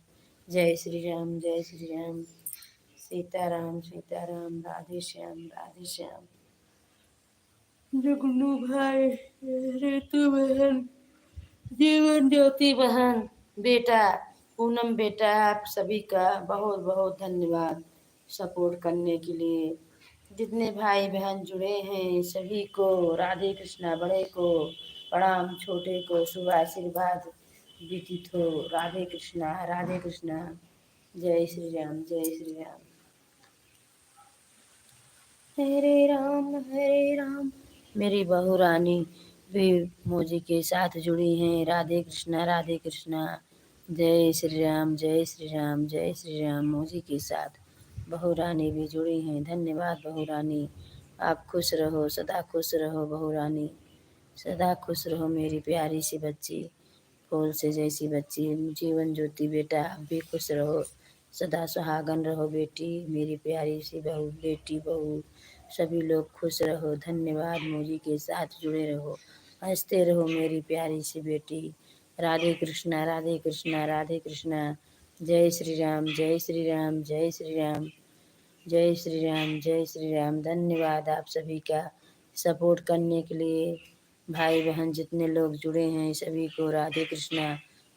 जय श्री राम, जय श्री राम, सीताराम, सीताराम, राधे श्याम, राधे श्याम। जुगनू भाई, ऋतु बहन, जीवन ज्योति बहन, बेटा पूनम बेटा, आप सभी का बहुत बहुत धन्यवाद सपोर्ट करने के लिए। जितने भाई बहन जुड़े हैं सभी को राधे कृष्णा, बड़े को प्रणाम, छोटे को शुभ आशीर्वाद विदित हो। राधे कृष्णा, राधे कृष्णा। जय श्री राम, जय श्री राम। हरे राम। मेरी बहू रानी भी मुझे के साथ जुड़ी हैं। राधे कृष्णा, राधे कृष्णा। जय श्री राम, जय श्री राम, जय श्री राम। मुझे के साथ बहू रानी भी जुड़ी हैं। धन्यवाद बहू रानी। आप खुश रहो, सदा खुश रहो बहू रानी। सदा खुश रहो मेरी प्यारी सी बच्ची, फूल से जैसी बच्ची। जीवन ज्योति बेटा, आप भी खुश रहो, सदा सुहागन रहो बेटी, मेरी प्यारी सी बहू, बेटी बहू। सभी लोग खुश रहो। धन्यवाद। मोजी के साथ जुड़े रहो, हंसते रहो मेरी प्यारी सी बेटी। राधे कृष्णा, राधे कृष्णा, राधे कृष्णा। जय श्री राम, जय श्री राम, जय श्री राम। जय श्री राम, जय श्री राम। धन्यवाद आप सभी का सपोर्ट करने के लिए। भाई बहन जितने लोग जुड़े हैं सभी को राधे कृष्णा,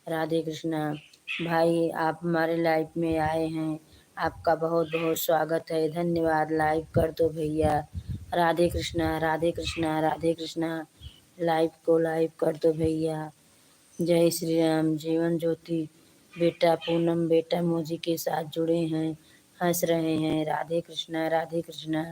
राधे कृष्णा। भाई आप हमारे लाइफ में आए हैं, आपका बहुत बहुत स्वागत है। धन्यवाद। लाइव कर दो भैया। राधे कृष्णा, राधे कृष्णा, राधे कृष्णा। लाइव को लाइव कर दो भैया। जय श्री राम। जीवन ज्योति बेटा, पूनम बेटा मोजी के साथ जुड़े हैं, हंस रहे हैं। राधे कृष्णा, राधे कृष्णा।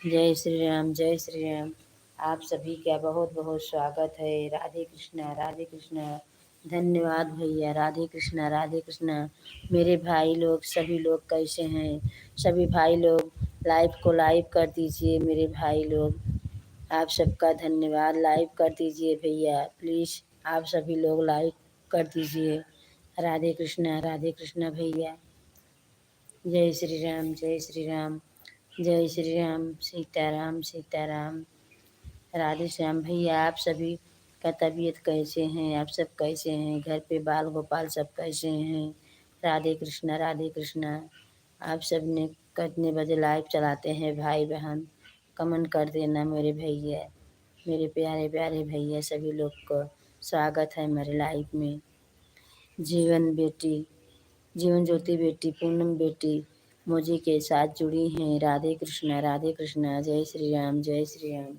जय श्री राम, जय श्री राम। आप सभी का बहुत बहुत स्वागत है। राधे कृष्णा, राधे कृष्णा। धन्यवाद भैया। राधे कृष्णा, राधे कृष्णा। मेरे भाई लोग सभी लोग कैसे हैं? सभी भाई लोग लाइव को लाइव कर दीजिए मेरे भाई लोग। आप सबका धन्यवाद। लाइव कर दीजिए भैया प्लीज़। आप सभी लोग लाइव कर दीजिए। राधे कृष्णा, राधे कृष्णा भैया। जय श्री राम, जय श्री राम। जय श्री राम। सीताराम, सीताराम। राधे श्याम भैया। आप सभी का तबीयत कैसे हैं? आप सब कैसे हैं? घर पे बाल गोपाल सब कैसे हैं? राधे कृष्णा, राधे कृष्णा। आप सब ने कितने बजे लाइव चलाते हैं भाई बहन? कमेंट कर देना मेरे भैया, मेरे प्यारे प्यारे भैया। सभी लोग को स्वागत है मेरे लाइफ में। जीवन बेटी, जीवन ज्योति बेटी, पूनम बेटी मुझे के साथ जुड़ी हैं। राधे कृष्णा, राधे कृष्णा। जय श्री राम, जय श्री राम।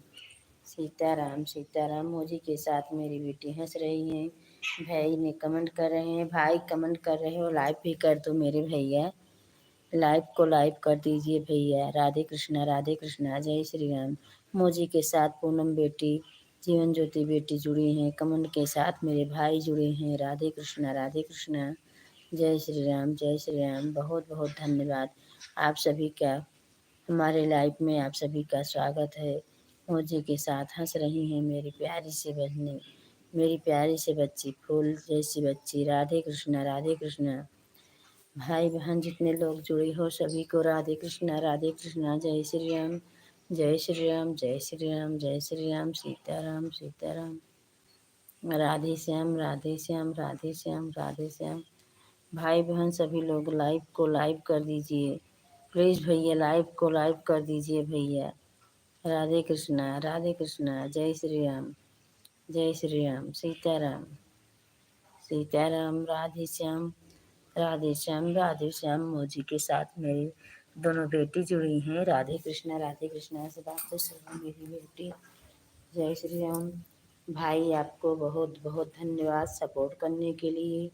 सीताराम, सीताराम। मोजी के साथ मेरी बेटी हंस रही हैं। भाई ने कमेंट कर रहे हैं। भाई कमेंट कर रहे हो, लाइव भी कर दो मेरे भैया। लाइव को लाइव कर दीजिए भैया। राधे कृष्णा, राधे कृष्णा। जय श्री राम। मोजी के साथ पूनम बेटी, जीवन ज्योति बेटी जुड़ी हैं। कमेंट के साथ मेरे भाई जुड़े हैं। राधे कृष्णा, राधे कृष्णा। जय श्री राम, जय श्री राम। बहुत बहुत धन्यवाद आप सभी का। हमारे लाइफ में आप सभी का स्वागत है। मोजी के साथ हंस रही हैं मेरी प्यारी सी बहनें, मेरी प्यारी सी बच्ची, फूल जैसी बच्ची। राधे कृष्णा, राधे कृष्णा। भाई बहन जितने लोग जुड़े हो सभी को राधे कृष्णा, राधे कृष्णा। जय श्री राम, जय श्री राम, जय श्री राम, जय श्री राम। सीताराम, सीताराम। राधे श्याम, राधे श्याम, राधे श्याम, राधे श्याम। भाई बहन सभी लोग लाइव को लाइव कर दीजिए प्लीज़ भैया। लाइव को लाइव कर दीजिए भैया। राधे कृष्णा, राधे कृष्णा। जय श्री राम, जय श्री राम। सीताराम, सीताराम। राधे श्याम, राधे श्याम, राधे श्याम। मोजी के साथ मेरी दोनों बेटी जुड़ी हैं। राधे कृष्णा, राधे कृष्णा। से बात तो सुनो मेरी बेटी। जय श्री राम। भाई आपको बहुत बहुत धन्यवाद सपोर्ट करने के लिए।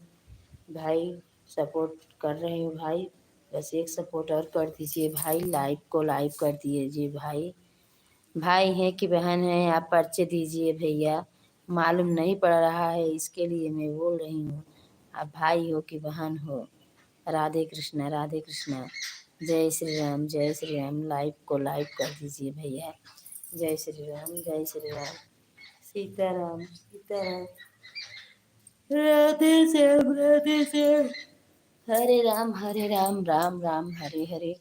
भाई सपोर्ट कर रहे हो भाई, बस एक सपोर्ट और कर दीजिए भाई। लाइव को लाइव कर दीजिए भाई। भाई हैं कि बहन हैं आप परिचय दीजिए भैया। मालूम नहीं पड़ रहा है इसके लिए मैं बोल रही हूँ। आप भाई हो कि बहन हो? राधे कृष्णा, राधे कृष्णा। जय श्री राम, जय श्री राम। लाइव को लाइव कर दीजिए भैया। जय श्री राम, जय श्री राम। सीताराम, सीताराम। राधे श्याम, राधे श्याम। हरे राम, राम राम, हरे हरे।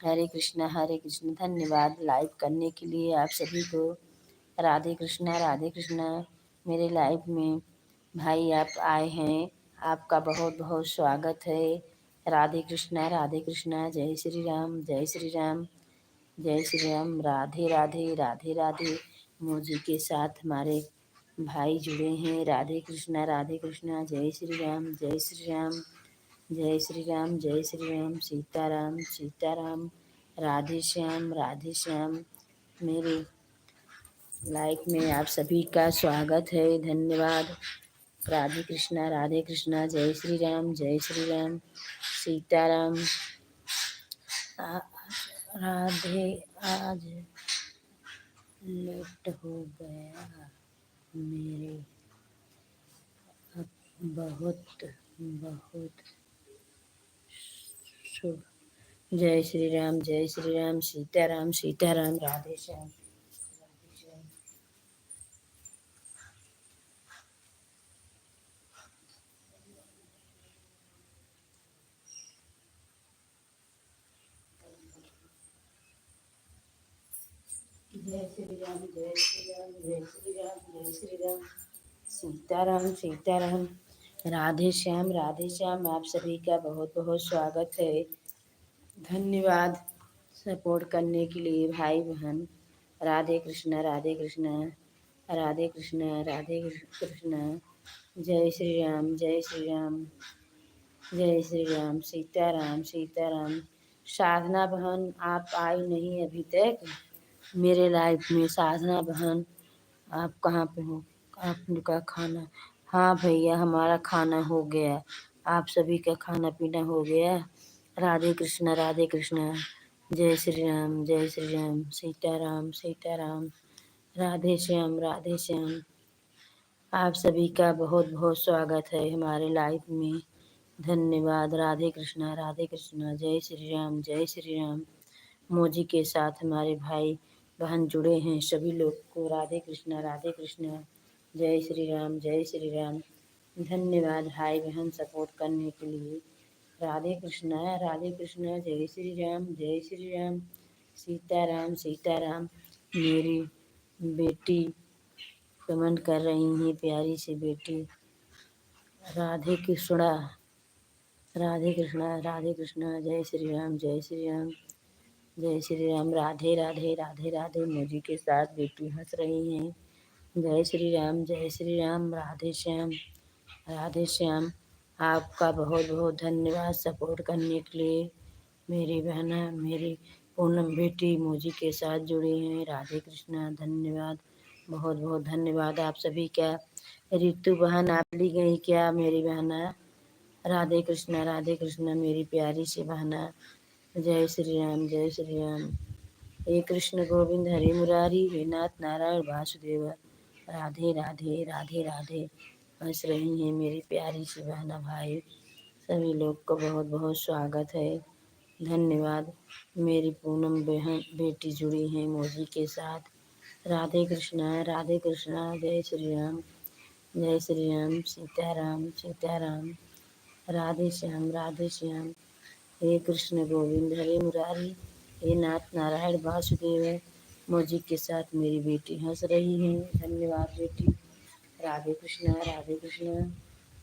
हरे कृष्णा, हरे कृष्ण। धन्यवाद लाइव करने के लिए आप सभी को। राधे कृष्णा, राधे कृष्णा। मेरे लाइव में भाई आप आए हैं, आपका बहुत बहुत स्वागत है। राधे कृष्णा, राधे कृष्णा। जय श्री राम, जय श्री राम, जय श्री राम। राधे राधे, राधे राधे। मोजी के साथ हमारे भाई जुड़े हैं। राधे कृष्णा, राधे कृष्णा। जय श्री राम, जय श्री राम, जय श्री राम, जय श्री राम। सीताराम, सीताराम। राधे श्याम। मेरी लाइफ में आप सभी का स्वागत है, धन्यवाद। राधे कृष्णा, जय श्री राम, जय श्री राम, सीताराम। राधे, आज लेट हो गया मेरे, अब बहुत बहुत शुभ। जय श्री राम, जय श्री राम, सीताराम सीताराम, राधे श्याम, राधे श्याम। जय श्री राम, जय श्री राम, जय श्री राम, जय श्री राम, सीताराम सीताराम, राधे श्याम। आप सभी का बहुत बहुत स्वागत है, धन्यवाद सपोर्ट करने के लिए भाई बहन। राधे कृष्णा, राधे कृष्णा, राधे कृष्णा, राधे कृष्णा। जय श्री राम, जय श्री राम, जय श्री राम, सीताराम सीताराम। साधना बहन आप आई नहीं अभी तक मेरे लाइफ में। साधना बहन आप कहाँ पे हो? आपका खाना? हाँ भैया, हमारा खाना हो गया। आप सभी का खाना पीना हो गया? राधे कृष्णा, राधे कृष्णा। जय श्री राम, जय श्री राम, सीताराम सीताराम, राधे श्याम, राधे श्याम। आप सभी का बहुत बहुत स्वागत है हमारे लाइफ में, धन्यवाद। राधे कृष्णा, जय श्री राम, जय श्री राम। मोजी के साथ हमारे भाई बहन जुड़े हैं, सभी लोग को राधे कृष्णा, राधे कृष्णा, जय श्री राम, जय श्री राम। धन्यवाद भाई बहन सपोर्ट करने के लिए। राधे कृष्णा, जय श्री राम, जय श्री राम, सीताराम सीताराम। मेरी बेटी कमेंट कर रही हैं, प्यारी सी बेटी। राधे कृष्णा, राधे कृष्णा, राधे कृष्णा, जय श्री राम, जय श्री राम, जय श्री राम। राधे राधे, राधे राधे। मोजी के साथ बेटी हंस रही हैं। जय श्री राम, जय श्री राम, राधे श्याम, राधे श्याम। आपका बहुत बहुत धन्यवाद सपोर्ट करने के लिए। मेरी बहना, मेरी पूनम बेटी मोजी के साथ जुड़ी हैं। राधे कृष्णा, धन्यवाद, बहुत बहुत धन्यवाद आप सभी का। रितु बहन आप ली गई क्या मेरी बहना? राधे कृष्णा मेरी प्यारी सी बहना। जय श्री राम, जय श्री राम। हे कृष्ण गोविंद हरे मुरारी, हे नाथ नारायण वासुदेव। राधे राधे, राधे राधे। हंस रही हैं मेरी प्यारी सी बहना भाई। सभी लोग को बहुत बहुत स्वागत है, धन्यवाद। मेरी पूनम बहन बेटी जुड़ी हैं मोजी के साथ। राधे कृष्णा, जय श्री राम, जय श्री राम, सीताराम सीताराम, राधे श्याम, राधे श्याम। हे कृष्ण गोविंद हरे मुरारी, हे नाथ नारायण वासुदेव। मोजी के साथ मेरी बेटी हंस रही है, धन्यवाद बेटी। राधे कृष्णा, राधे कृष्णा,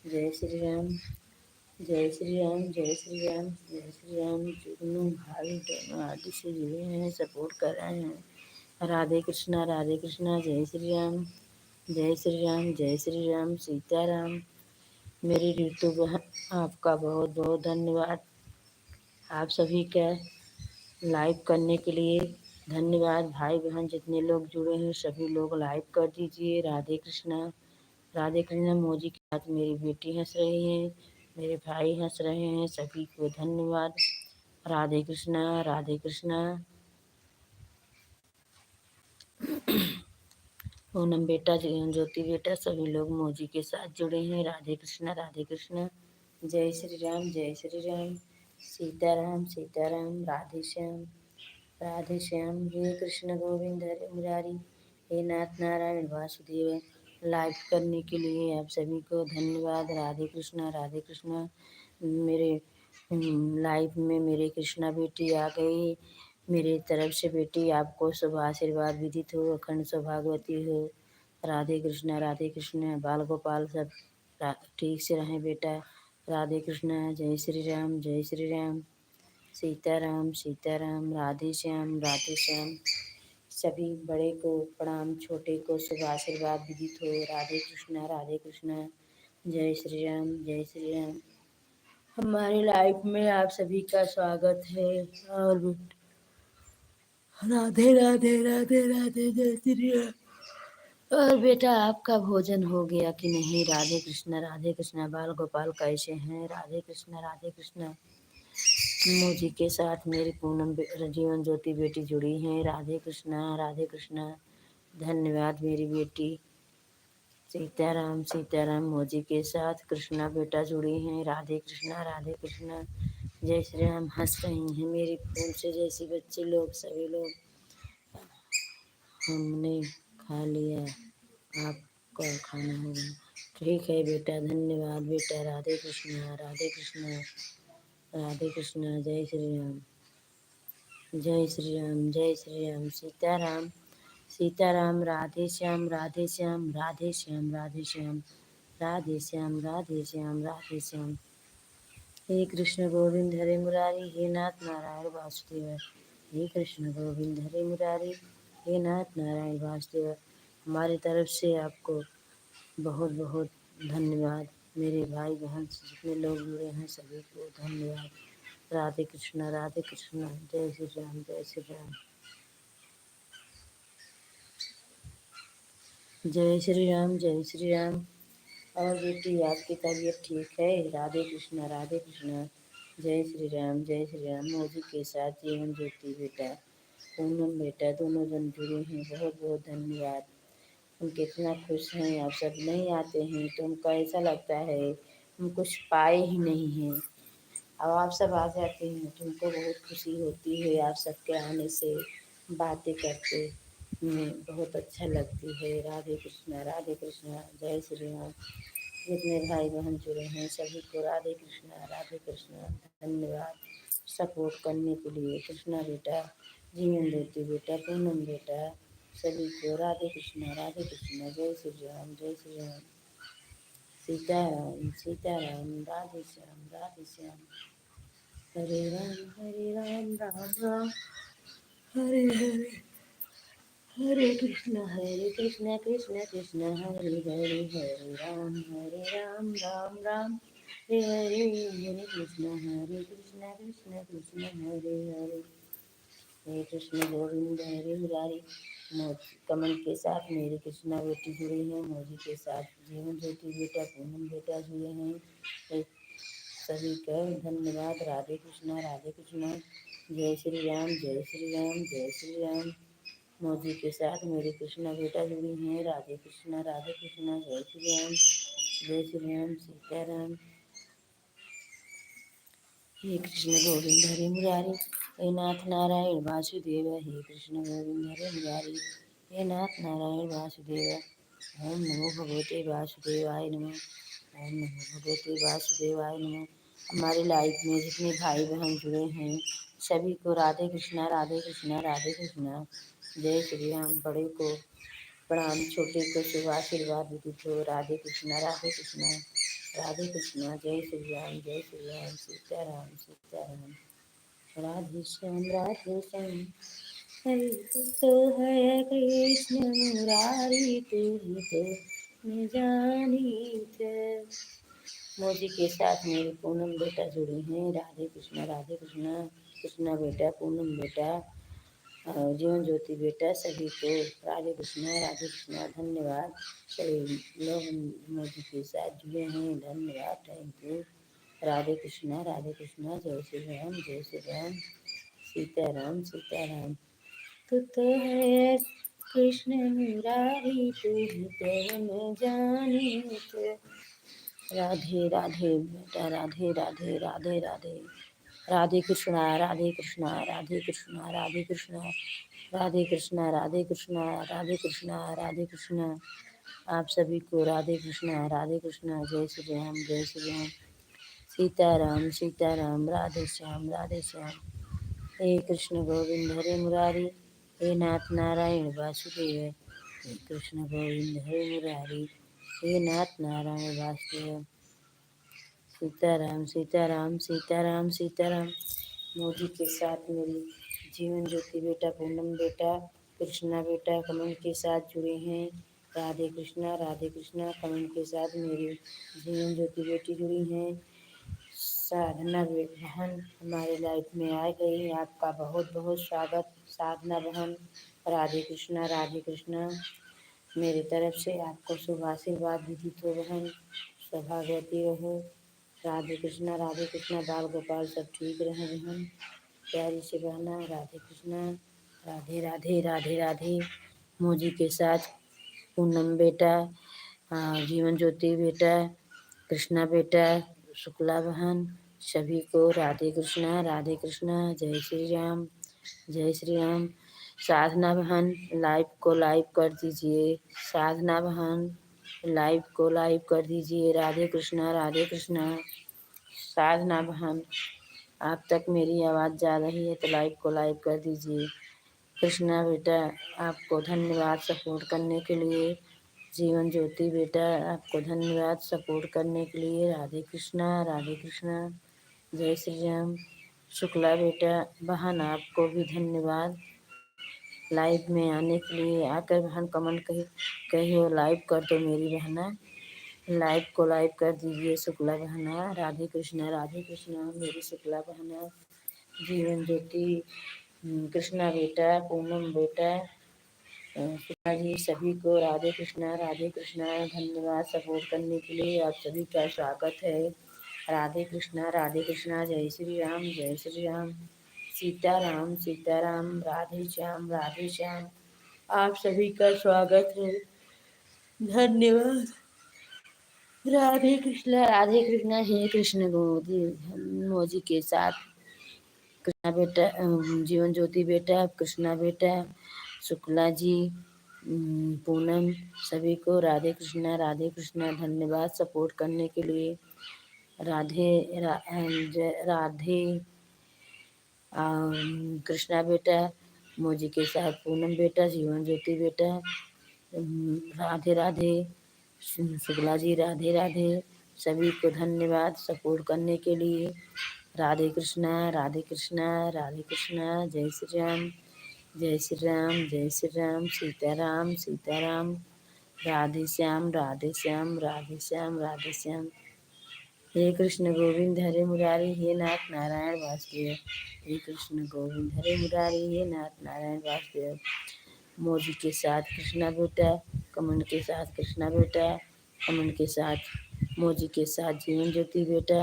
जय श्री राम, जय श्री राम, जय श्री राम, जय श्री राम। जुगनू भाई दोनों आदि से जुड़े हैं, सपोर्ट कर रहे हैं। राधे कृष्णा, जय श्री राम, जय श्री राम, जय श्री राम, सीताराम। मेरी ऋतु बहन आपका बहुत बहुत धन्यवाद। आप सभी का लाइव करने के लिए धन्यवाद। भाई बहन जितने लोग जुड़े हैं सभी लोग लाइव कर दीजिए। राधे कृष्णा, मोजी के साथ मेरी बेटी हंस रही है, मेरे भाई हंस रहे हैं, सभी को धन्यवाद। राधे कृष्णा, राधे कृष्णा। पूनम बेटा, ज्योति बेटा, सभी लोग मोजी के साथ जुड़े हैं। राधे कृष्णा, जय श्री राम, जय श्री राम, सीताराम सीताराम, राधे श्याम, राधे श्याम। हे कृष्ण गोविंद हरे मुरारी, हे नाथ नारायण वासुदेव। लाइव करने के लिए आप सभी को धन्यवाद। राधे कृष्णा। मेरे लाइफ में मेरे कृष्णा बेटी आ गई। मेरी तरफ से बेटी आपको शुभ आशीर्वाद विदित हो, अखंड सौभाग्यवती हो। राधे कृष्ण बाल गोपाल सब ठीक से रहें बेटा। राधे कृष्णा, जय श्री राम, जय श्री राम, सीताराम सीताराम, राधे श्याम, राधे श्याम। सभी बड़े को प्रणाम, छोटे को शुभ आशीर्वाद विदित हो। राधे कृष्णा, जय श्री राम, जय श्री राम। हमारे लाइफ में आप सभी का स्वागत है। और राधे राधे राधे राधे जय श्री राम। और बेटा आपका भोजन हो गया कि नहीं? राधे कृष्णा राधे कृष्णा। बाल गोपाल कैसे हैं? राधे कृष्णा राधे कृष्णा। मोजी के साथ मेरी पूनम जीवन ज्योति बेटी जुड़ी हैं। राधे कृष्णा राधे कृष्णा। धन्यवाद मेरी बेटी। सीताराम सीताराम। मोजी के साथ कृष्णा बेटा जुड़ी हैं। राधे कृष्णा राधे कृष्णा। जय श्री राम। हंस रही हैं मेरी फूल से जैसी बच्चे लोग, सभी लोग। हमने खा लिया, आपका खाना होगा। ठीक है बेटा, धन्यवाद बेटा। राधे कृष्णा राधे कृष्णा राधे कृष्णा। जय श्री राम जय श्री राम जय श्री राम। सीताराम सीताराम। राधे श्याम राधे श्याम राधे श्याम राधे श्याम राधे श्याम राधे श्याम राधे श्याम। हे कृष्ण गोविंद हरे मुरारी, हे नाथ नारायण वासुदेव। हे कृष्ण गोविंद हरे मुरारी, हे नाथ नारायण वासुदेव। हमारी तरफ से आपको बहुत बहुत धन्यवाद। मेरे भाई बहन से जितने लोग जुड़े हैं सभी को धन्यवाद। राधे कृष्णा राधे कृष्णा। जय श्री राम जय श्री राम। जय श्री राम जय श्री राम। और बेटी आपकी तबीयत ठीक है? राधे कृष्णा राधे कृष्णा। जय श्री राम जय श्री राम। मोदी के साथ जीवन ज्योति बेटा, पूनम बेटा, दोनों जन जुड़े हैं। बहुत बहुत धन्यवाद। हम कितना खुश हैं। आप सब नहीं आते हैं तो हमको ऐसा लगता है हम कुछ पाए ही नहीं हैं। अब आप सब आ जाते हैं तो हमको बहुत खुशी होती है। आप सबके आने से बातें करते हमें बहुत अच्छा लगती है। राधे कृष्णा राधे कृष्णा। जय श्री राम। जितने भाई बहन जुड़े हैं सभी को राधे कृष्णा धन्यवाद। सपोर्ट करने के लिए कृष्णा बेटा, जीवन ज्योति बेटा, पूनम बेटा, सभी को राधे कृष्णा। जय श्री राम जय श्री राम। सीताराम सीताराम। राधे श्याम हरे राम राम राम हरे हरे। हरे कृष्ण कृष्ण कृष्ण हरे हरे। हरे राम राम राम हरे हरे। हरे कृष्ण कृष्ण कृष्ण हरे हरे। हे कृष्ण गोविंद हरे मुरारी। कमल के साथ मेरी कृष्णा बेटी जुड़ी है। मोदी के साथ जीवन ज्योति बेटा, पूनम बेटा जुड़े हैं। एक सभी का धन्यवाद। राधे कृष्णा राधे कृष्णा। जय श्री राम जय श्री राम जय श्री राम। मोदी के साथ मेरी कृष्णा बेटा जुड़ी हैं। राधे कृष्णा जय श्री राम जय श्री राम। सीताराम। हे कृष्ण गोविंद हरे मुरारी, हे नाथ नारायण वासुदेव। हे कृष्ण गोविंद हरे मुरारी, हे नाथ नारायण वासुदेव। ओम नमो भगवते वासुदेवाय नमः। ओम नमो भगवते वासुदेवाय नमः। हमारी लाइफ में जितने भाई बहन जुड़े हैं सभी को राधे कृष्णा राधे कृष्णा राधे कृष्णा। जय श्री राम। बड़े को प्रणाम, छोटे को शुभ आशीर्वाद दीजिए। राधे कृष्णा राधे कृष्णा राधे कृष्णा। जय श्री राम सीताराम सीताराम। राधे श्याम हरे तो है कृष्ण मुरारी, तू ही तो मैं जानी थे। मोदी के साथ मेरी पूनम बेटा जुड़ी हैं। राधे कृष्णा कृष्णा बेटा, पूनम बेटा, जीवन ज्योति बेटा, सभी को राधे कृष्णा धन्यवाद। सभी लोग मोदी के साथ जुड़े हैं, धन्यवाद, थैंक यू। राधे कृष्णा जय श्री राम जय श्री राम। सीताराम सीताराम। तू तो है कृष्ण मुरारी, तू ही तो मैं जानी तो। राधे राधे बेटा, राधे राधे राधे राधे। राधे कृष्णा राधे कृष्णा राधे कृष्णा राधे कृष्णा राधे कृष्णा राधे कृष्णा राधे कृष्णा राधे कृष्णा। आप सभी को राधे कृष्णा जय श्री राम जय श्री राम। सीताराम सीताराम। राधे श्याम। हे कृष्ण गोविंद हरे मुरारी, हे नाथ नारायण वासुदेव। हे कृष्ण गोविंद हरे मुरारी, हे नाथ नारायण वासुदेव। सीताराम सीताराम सीताराम सीताराम। मोदी के साथ मेरी जीवन ज्योति बेटा, पूनम बेटा, कृष्णा बेटा कमल के साथ जुड़े हैं। राधे कृष्णा कमल के साथ मेरी जीवन ज्योति बेटी जुड़ी हैं। साधना बहन हमारे लाइफ में आ गई, आपका बहुत बहुत स्वागत। साधना बहन, राधे कृष्णा राधे कृष्णा। मेरी तरफ से आपको शुभ आशीर्वाद विदित हो बहन, सौभाग्यवती रहो। राधे कृष्णा बाल गोपाल सब ठीक रहे बहन, प्यारी से बहना। राधे कृष्णा, राधे राधे राधे राधे। मोजी के साथ पूनम बेटा, जीवन ज्योति बेटा, कृष्णा बेटा, शुक्ला बहन, सभी को राधे कृष्णा राधे कृष्णा। जय श्री राम, जय श्री राम। साधना बहन लाइव को लाइव कर दीजिए, साधना बहन लाइव को लाइव कर दीजिए। राधे कृष्णा राधे कृष्णा। साधना बहन, आप तक मेरी आवाज़ जा रही है तो लाइव को लाइव कर दीजिए। कृष्णा बेटा, आपको धन्यवाद सपोर्ट करने के लिए। जीवन ज्योति बेटा, आपको धन्यवाद सपोर्ट करने के लिए। राधे कृष्णा राधे कृष्णा। जय श्री राम। शुक्ला बेटा बहन, आपको भी धन्यवाद लाइव में आने के लिए। आकर बहन कमेंट कहिए लाइव कर दो मेरी बहना, लाइव को लाइव कर दीजिए। शुक्ला बहना, राधे कृष्णा मेरी शुक्ला बहना। जीवन ज्योति, कृष्णा बेटा, पूनम बेटा, सुधा जी, सभी को राधे कृष्णा। धन्यवाद सपोर्ट करने के लिए, आप सभी का स्वागत है। राधे कृष्णा। जय श्री राम, जय श्री राम। सीताराम सीताराम, राधे श्याम। आप सभी का स्वागत है, धन्यवाद। राधे कृष्णा। हे कृष्ण गोदी मोजी के साथ कृष्णा बेटा, जीवन ज्योति बेटा, कृष्णा बेटा, शुक्ला जी, पूनम, सभी को राधे कृष्णा। धन्यवाद सपोर्ट करने के लिए। राधे कृष्णा बेटा, मोजी के साथ पूनम बेटा, जीवन ज्योति बेटा, राधे राधे। शुक्ला जी राधे राधे। सभी को धन्यवाद सपोर्ट करने के लिए। राधे कृष्णा राधे कृष्णा राधे कृष्णा। जय श्री राम, जय श्री राम, जय श्री राम। सीताराम सीताराम। राधे श्याम राधे श्याम राधे श्याम राधे श्याम। हे कृष्ण गोविंद हरे मुरारी, हे नाथ नारायण वासुदेव। हे कृष्ण गोविंद हरे मुरारी, हे नाथ नारायण वासुदेव। मोदी के साथ कृष्णा बेटा, कमल के साथ कृष्णा बेटा, कमल के साथ मोजी के साथ जीवन ज्योति बेटा,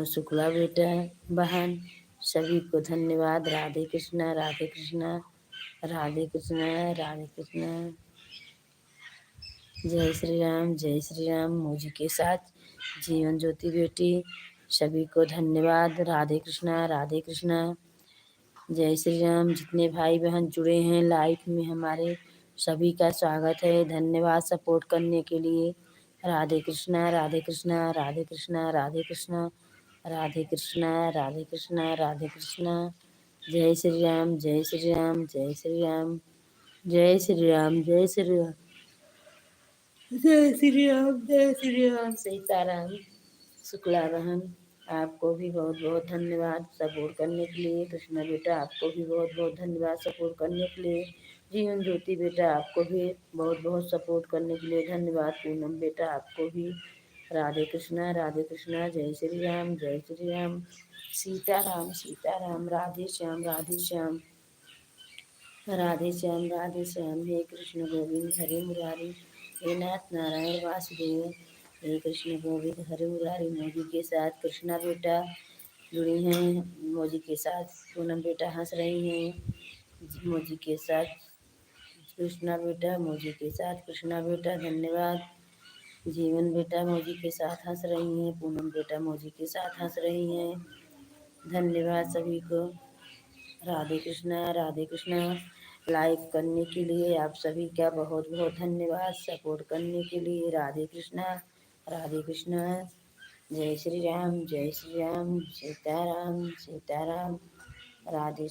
शुक्ला बेटा बहन, सभी को धन्यवाद। राधे कृष्णा राधे कृष्णा राधे कृष्णा राधे कृष्णा। जय श्री राम। मोजी के साथ जीवन ज्योति बेटी, सभी को धन्यवाद। राधे कृष्णा राधे कृष्णा। जय श्री राम। जितने भाई बहन जुड़े हैं लाइव में हमारे, सभी का स्वागत है। धन्यवाद सपोर्ट करने के लिए। राधे कृष्णा राधे कृष्णा राधे कृष्णा राधे कृष्णा राधे कृष्णा राधे कृष्णा राधे कृष्णा। जय श्री राम, जय श्री राम, जय श्री राम, जय श्री राम, जय श्री राम, जय श्री राम, जय श्री राम। सीताराम। शुक्ला बहन, आपको भी बहुत बहुत धन्यवाद सपोर्ट करने के लिए। कृष्णा बेटा, आपको भी बहुत बहुत धन्यवाद सपोर्ट करने के लिए। जीवन ज्योति बेटा, आपको भी बहुत बहुत सपोर्ट करने के लिए धन्यवाद। पूनम बेटा, आपको भी राधे कृष्णा। जय श्री राम, जय श्री राम। सीताराम सीताराम। राधे श्याम राधे श्याम। हे कृष्ण गोविंद हरे मुरारी, हे नाथ नारायण वासुदेव। हे कृष्ण गोविंद हरे मुरारी। मोदी के साथ कृष्णा बेटा जुड़ी हैं, मोदी के साथ पूनम बेटा हंस रही हैं। मोदी के साथ कृष्णा बेटा, मोदी के साथ कृष्णा बेटा, धन्यवाद। जीवन बेटा मोदी के साथ हंस रही हैं, पूनम बेटा मोदी के साथ हंस रही हैं, धन्यवाद सभी को। राधे कृष्णा। लाइक करने के लिए आप सभी का बहुत बहुत धन्यवाद सपोर्ट करने के लिए। राधे कृष्णा। जय श्री राम, जय श्री राम। सीताराम सीताराम। राधे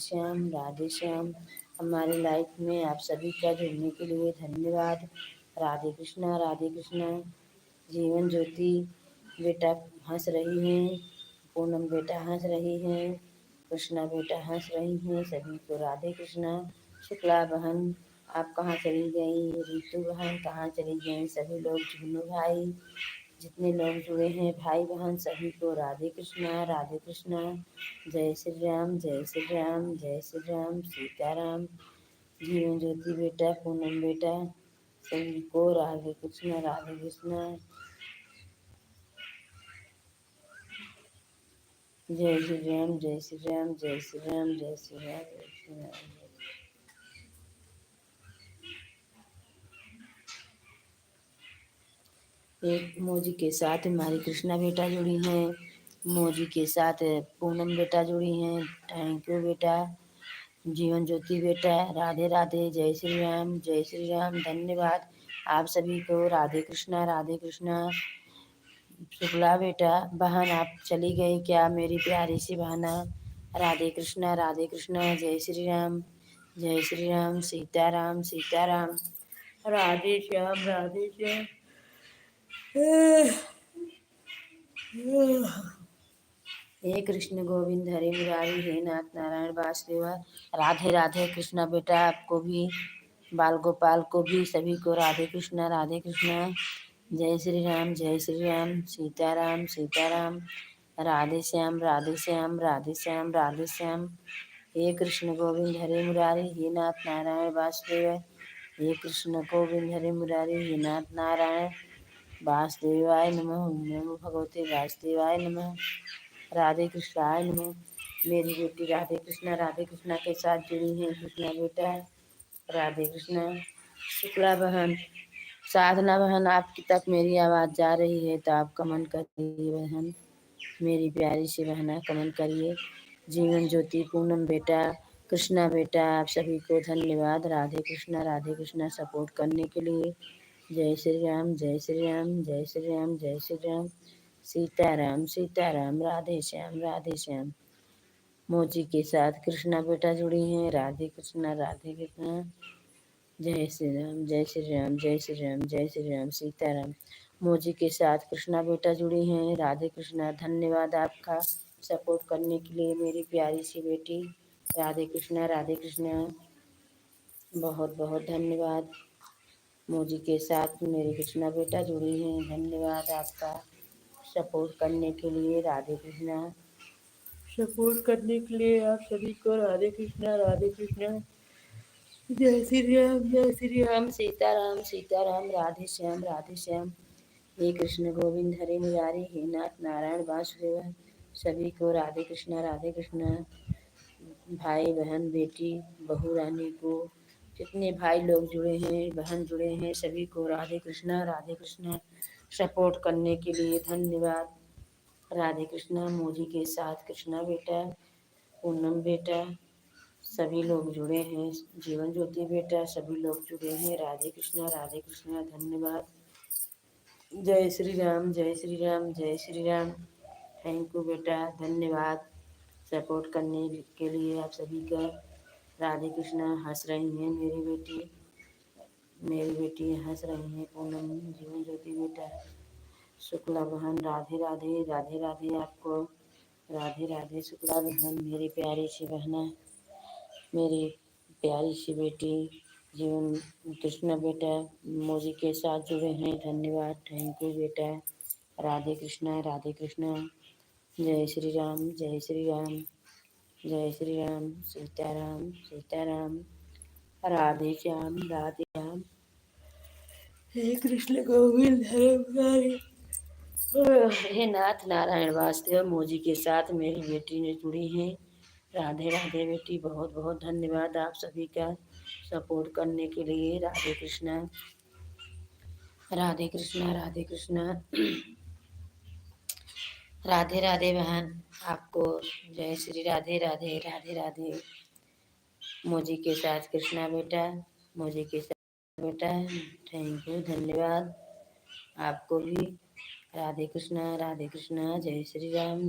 श्याम। हमारे लाइफ में आप सभी का जुड़ने के लिए धन्यवाद। राधे कृष्णा। जीवन ज्योति बेटा हंस रही हैं, पूनम बेटा हंस रही हैं, कृष्णा बेटा हंस रही हैं, सभी को राधे कृष्णा। शुक्ला बहन, आप कहाँ चली गई? रितु बहन कहाँ चली गई? सभी लोग, जुगनू भाई, जितने लोग जुड़े हैं भाई बहन सभी को राधे कृष्णा राधे कृष्णा। जय श्री राम जय श्री राम जय श्री राम सीताराम। जीवन ज्योति बेटा पूनम बेटा सभी को राधे कृष्णा राधे कृष्णा। जय श्री राम जय श्री राम जय श्री राम जय श्री राम जय श्री राम। एक मोजी के साथ हमारी कृष्णा बेटा जुड़ी हैं, मोजी के साथ पूनम बेटा जुड़ी हैं। थैंक यू बेटा। जीवन ज्योति बेटा राधे राधे जय श्री राम जय श्री राम। धन्यवाद आप सभी को राधे कृष्णा राधे कृष्णा। शुक्ला बेटा बहन आप चली गई क्या मेरी प्यारी सी बहना। राधे कृष्णा जय श्री राम सीताराम सीताराम। राधे श्याम। हे कृष्ण गोविंद हरे मुरारी हे नाथ नारायण वासुदेवा। राधे राधे कृष्णा बेटा आपको भी बाल गोपाल को भी सभी को राधे कृष्णा। जय श्री राम सीताराम सीताराम। राधे श्याम। हे कृष्ण गोविंद हरे मुरारी हे नाथ नारायण वासुदेव। हे कृष्ण गोविंद हरे मुरारी हे नाथ नारायण वासुदेवाय नमः। ओम नमो भगवते वासुदेवाय नमः। राधे कृष्णाय नमः। मेरी बेटी राधे कृष्णा के साथ जुड़ी हैं कृष्णा बेटा राधे कृष्णा। शुक्ला बहन साधना बहन आपकी तक मेरी आवाज़ जा रही है तो आप कमेंट करिए बहन, मेरी प्यारी सी बहना कमेंट करिए। जीवन ज्योति पूनम बेटा कृष्णा बेटा आप सभी को धन्यवाद। राधे कृष्णा सपोर्ट करने के लिए। जय श्री राम जय श्री राम जय श्री राम जय श्री राम सीताराम सीताराम। राधे श्याम। मोची के साथ कृष्णा बेटा जुड़ी हैं राधे कृष्णा। जय श्री राम जय श्री राम जय श्री राम जय श्री राम सीताराम। मोजी के साथ कृष्णा बेटा जुड़ी हैं राधे कृष्णा। धन्यवाद आपका सपोर्ट करने के लिए मेरी प्यारी सी बेटी राधे कृष्णा। बहुत बहुत धन्यवाद। मोजी के साथ मेरी कृष्णा बेटा जुड़ी हैं, धन्यवाद आपका सपोर्ट करने के लिए राधे कृष्णा। सपोर्ट करने के लिए आप सभी को राधे कृष्णा जय श्री राम सीताराम। राधे श्याम। हे कृष्ण गोविंद हरे मुरारी हे नाथ नारायण वासुदेव। सभी को राधे कृष्णा। भाई बहन बेटी बहू रानी को जितने भाई लोग जुड़े हैं बहन जुड़े हैं सभी को राधे कृष्णा सपोर्ट करने के लिए धन्यवाद। राधे कृष्णा। मोजी के साथ कृष्णा बेटा पूनम बेटा सभी लोग जुड़े हैं। जीवन ज्योति बेटा सभी लोग जुड़े हैं। राधे कृष्णा धन्यवाद। जय श्री राम जय श्री राम जय श्री राम। थैंक यू बेटा धन्यवाद सपोर्ट करने के लिए आप सभी का। राधे कृष्णा हंस रही हैं मेरी बेटी हंस रही हैं पूनम जीवन ज्योति बेटा। शुक्ला बहन राधे राधे आपको राधे शुक्ला बहन मेरी प्यारी सी बहना मेरी प्यारी सी बेटी जीवन कृष्णा बेटा मोजी के साथ जुड़े हैं धन्यवाद थैंक यू बेटा। राधे कृष्णा। जय श्री राम जय श्री राम जय श्री राम सीताराम। राधे श्याम। हे कृष्ण गोविंद हरे मुरारी हे नाथ नारायण वासुदेव। मोजी के साथ मेरी बेटी ने जुड़ी हैं राधे बेटी बहुत बहुत धन्यवाद आप सभी का सपोर्ट करने के लिए। राधे कृष्णा। राधे बहन आपको जय श्री राधे। मोजी के साथ कृष्णा बेटा मोजी के साथ बेटा थैंक यू धन्यवाद आपको भी। राधे कृष्णा जय श्री राम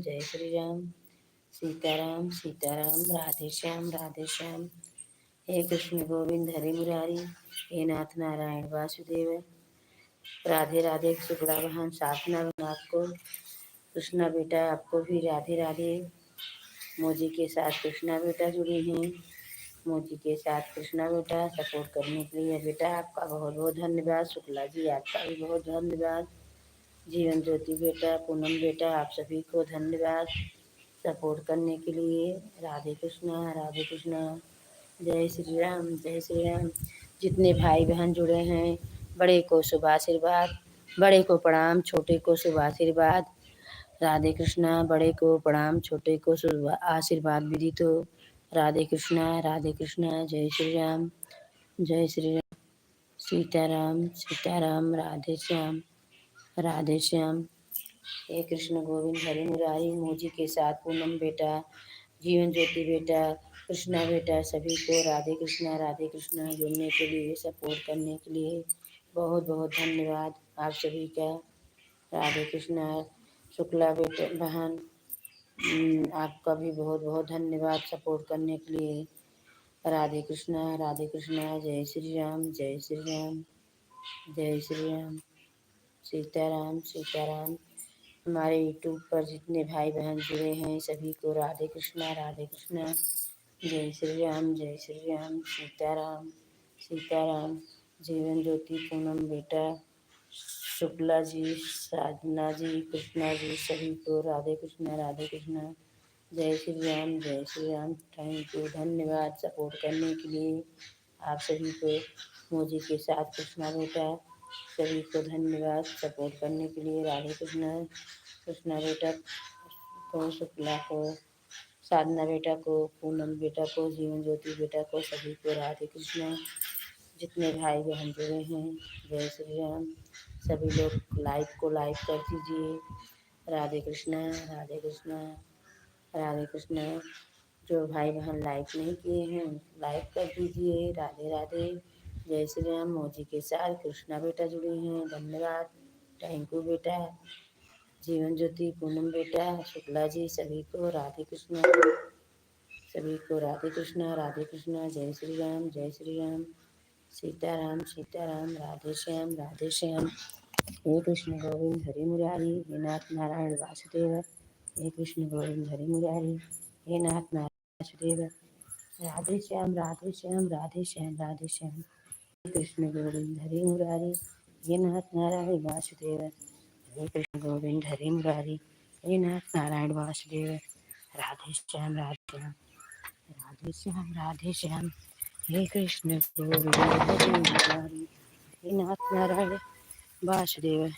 सीताराम। राधे श्याम। हे कृष्ण गोविंद हरे मुरारी हे नाथ नारायण वासुदेव। राधे शुक्ला बहन साधना बहन आपको कृष्णा बेटा आपको भी राधे। मोजी के साथ कृष्णा बेटा जुड़ी हैं मोजी के साथ कृष्णा बेटा सपोर्ट करने के लिए बेटा आपका बहुत बहुत धन्यवाद। शुक्ला जी आपका भी बहुत धन्यवाद। जीवन ज्योति बेटा, पूनम बेटा, आप सभी को धन्यवाद सपोर्ट करने के लिए। राधे कृष्णा, राधे कृष्णा। जय श्री राम, जय श्री राम। जितने भाई बहन जुड़े हैं, बड़े को शुभ आशीर्वाद, बड़े को प्रणाम, छोटे को शुभ आशीर्वाद। राधे कृष्णा। बड़े को प्रणाम, छोटे को शुभ आशीर्वाद विदित हो। राधे कृष्णा, राधे कृष्णा। जय श्री राम, जय श्री राम। सीताराम, सीताराम। राधे श्याम, राधे श्याम। हे कृष्ण गोविंद हरि मुरारी। मोजी के साथ पूनम बेटा, जीवन ज्योति बेटा, कृष्णा बेटा, सभी को राधे कृष्णा जुड़ने के लिए, सपोर्ट करने के लिए बहुत बहुत धन्यवाद आप सभी का। राधे कृष्णा। शुक्ला बेटे बहन, आपका भी बहुत बहुत धन्यवाद सपोर्ट करने के लिए। राधे कृष्णा, राधे कृष्णा। जय श्री राम, जय श्री राम, जय श्री राम। सीताराम, सीताराम। हमारे यूट्यूब पर जितने भाई बहन जुड़े हैं, सभी को राधे कृष्णा, राधे कृष्णा। जय श्री राम, जय श्री राम। सीताराम, सीताराम। जीवन ज्योति, पूनम बेटा, शुक्ला जी, साधना जी, कृष्णा जी, सभी को राधे कृष्णा, राधे कृष्णा। जय श्री राम, जय श्री राम। थैंक यू, धन्यवाद सपोर्ट करने के लिए आप सभी को। मोजी के साथ कृष्णा बेटा, सभी को धन्यवाद सपोर्ट करने के लिए। राधे कृष्णा। कृष्णा बेटा को, शुक्ला को, साधना बेटा को, पूनम बेटा को, जीवन ज्योति बेटा को, सभी को राधे कृष्णा। जितने भाई बहन जुड़े हैं, जय श्री राम। सभी लोग लाइक को लाइक कर दीजिए। राधे कृष्णा, राधे कृष्णा, राधे कृष्णा। जो भाई बहन लाइक नहीं किए हैं, लाइक कर दीजिए। राधे राधे। जय श्री राम। मोजी के साथ कृष्णा बेटा जुड़े हैं, धन्यवाद। थैंक यू बेटा। जीवन ज्योति, पूनम बेटा, शुक्ला जी, सभी को राधे कृष्णा, सभी को राधे कृष्णा, राधे कृष्णा। जय श्री राम, जय श्री राम। सीताराम, सीताराम। राधे श्याम, राधे श्याम। हे कृष्ण गोविंद हरि मुरारी, हे नाथ नारायण वासुदेव। हे कृष्ण गोविंद हरि मुरारी, हे नाथ नारायण वासुदेव। राधे श्याम, राधे श्याम, राधे श्याम, राधे श्याम। हे कृष्ण गोविंद हरि मुरारी, हे नाथ नारायण वासुदेव। हे कृष्ण गोविंद हरि मुरारी, हे नाथ नारायण वासुदेव। राधे श्याम, राधे श्याम, राधे श्याम, राधे श्याम। हे कृष्ण गोविंद हरि मुरारी, हे नाथ नारायण वासुदेव।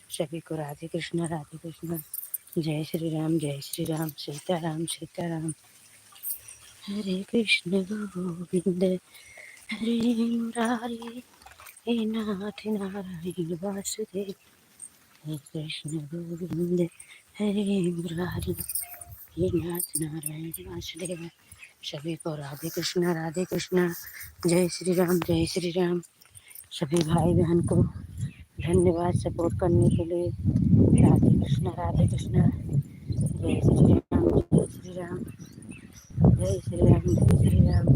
सभी को राधे कृष्ण, राधे कृष्ण। जय श्री राम, जय श्री राम। सीताराम, सीताराम। हरे कृष्ण गोविंद हरे मुरारी, हे नाथ नारायण वासुदेव। हे कृष्ण गोविंद हरे मुरारी, हे नाथ नारायण वासुदेव। सभी को राधे कृष्ण, राधे कृष्ण। जय श्री राम, जय श्री राम। सभी भाई बहन को धन्यवाद सपोर्ट करने के लिए। राधे कृष्ण, राधे कृष्ण। जय श्री राम, जय श्री राम, जय श्री राम, जय श्री राम।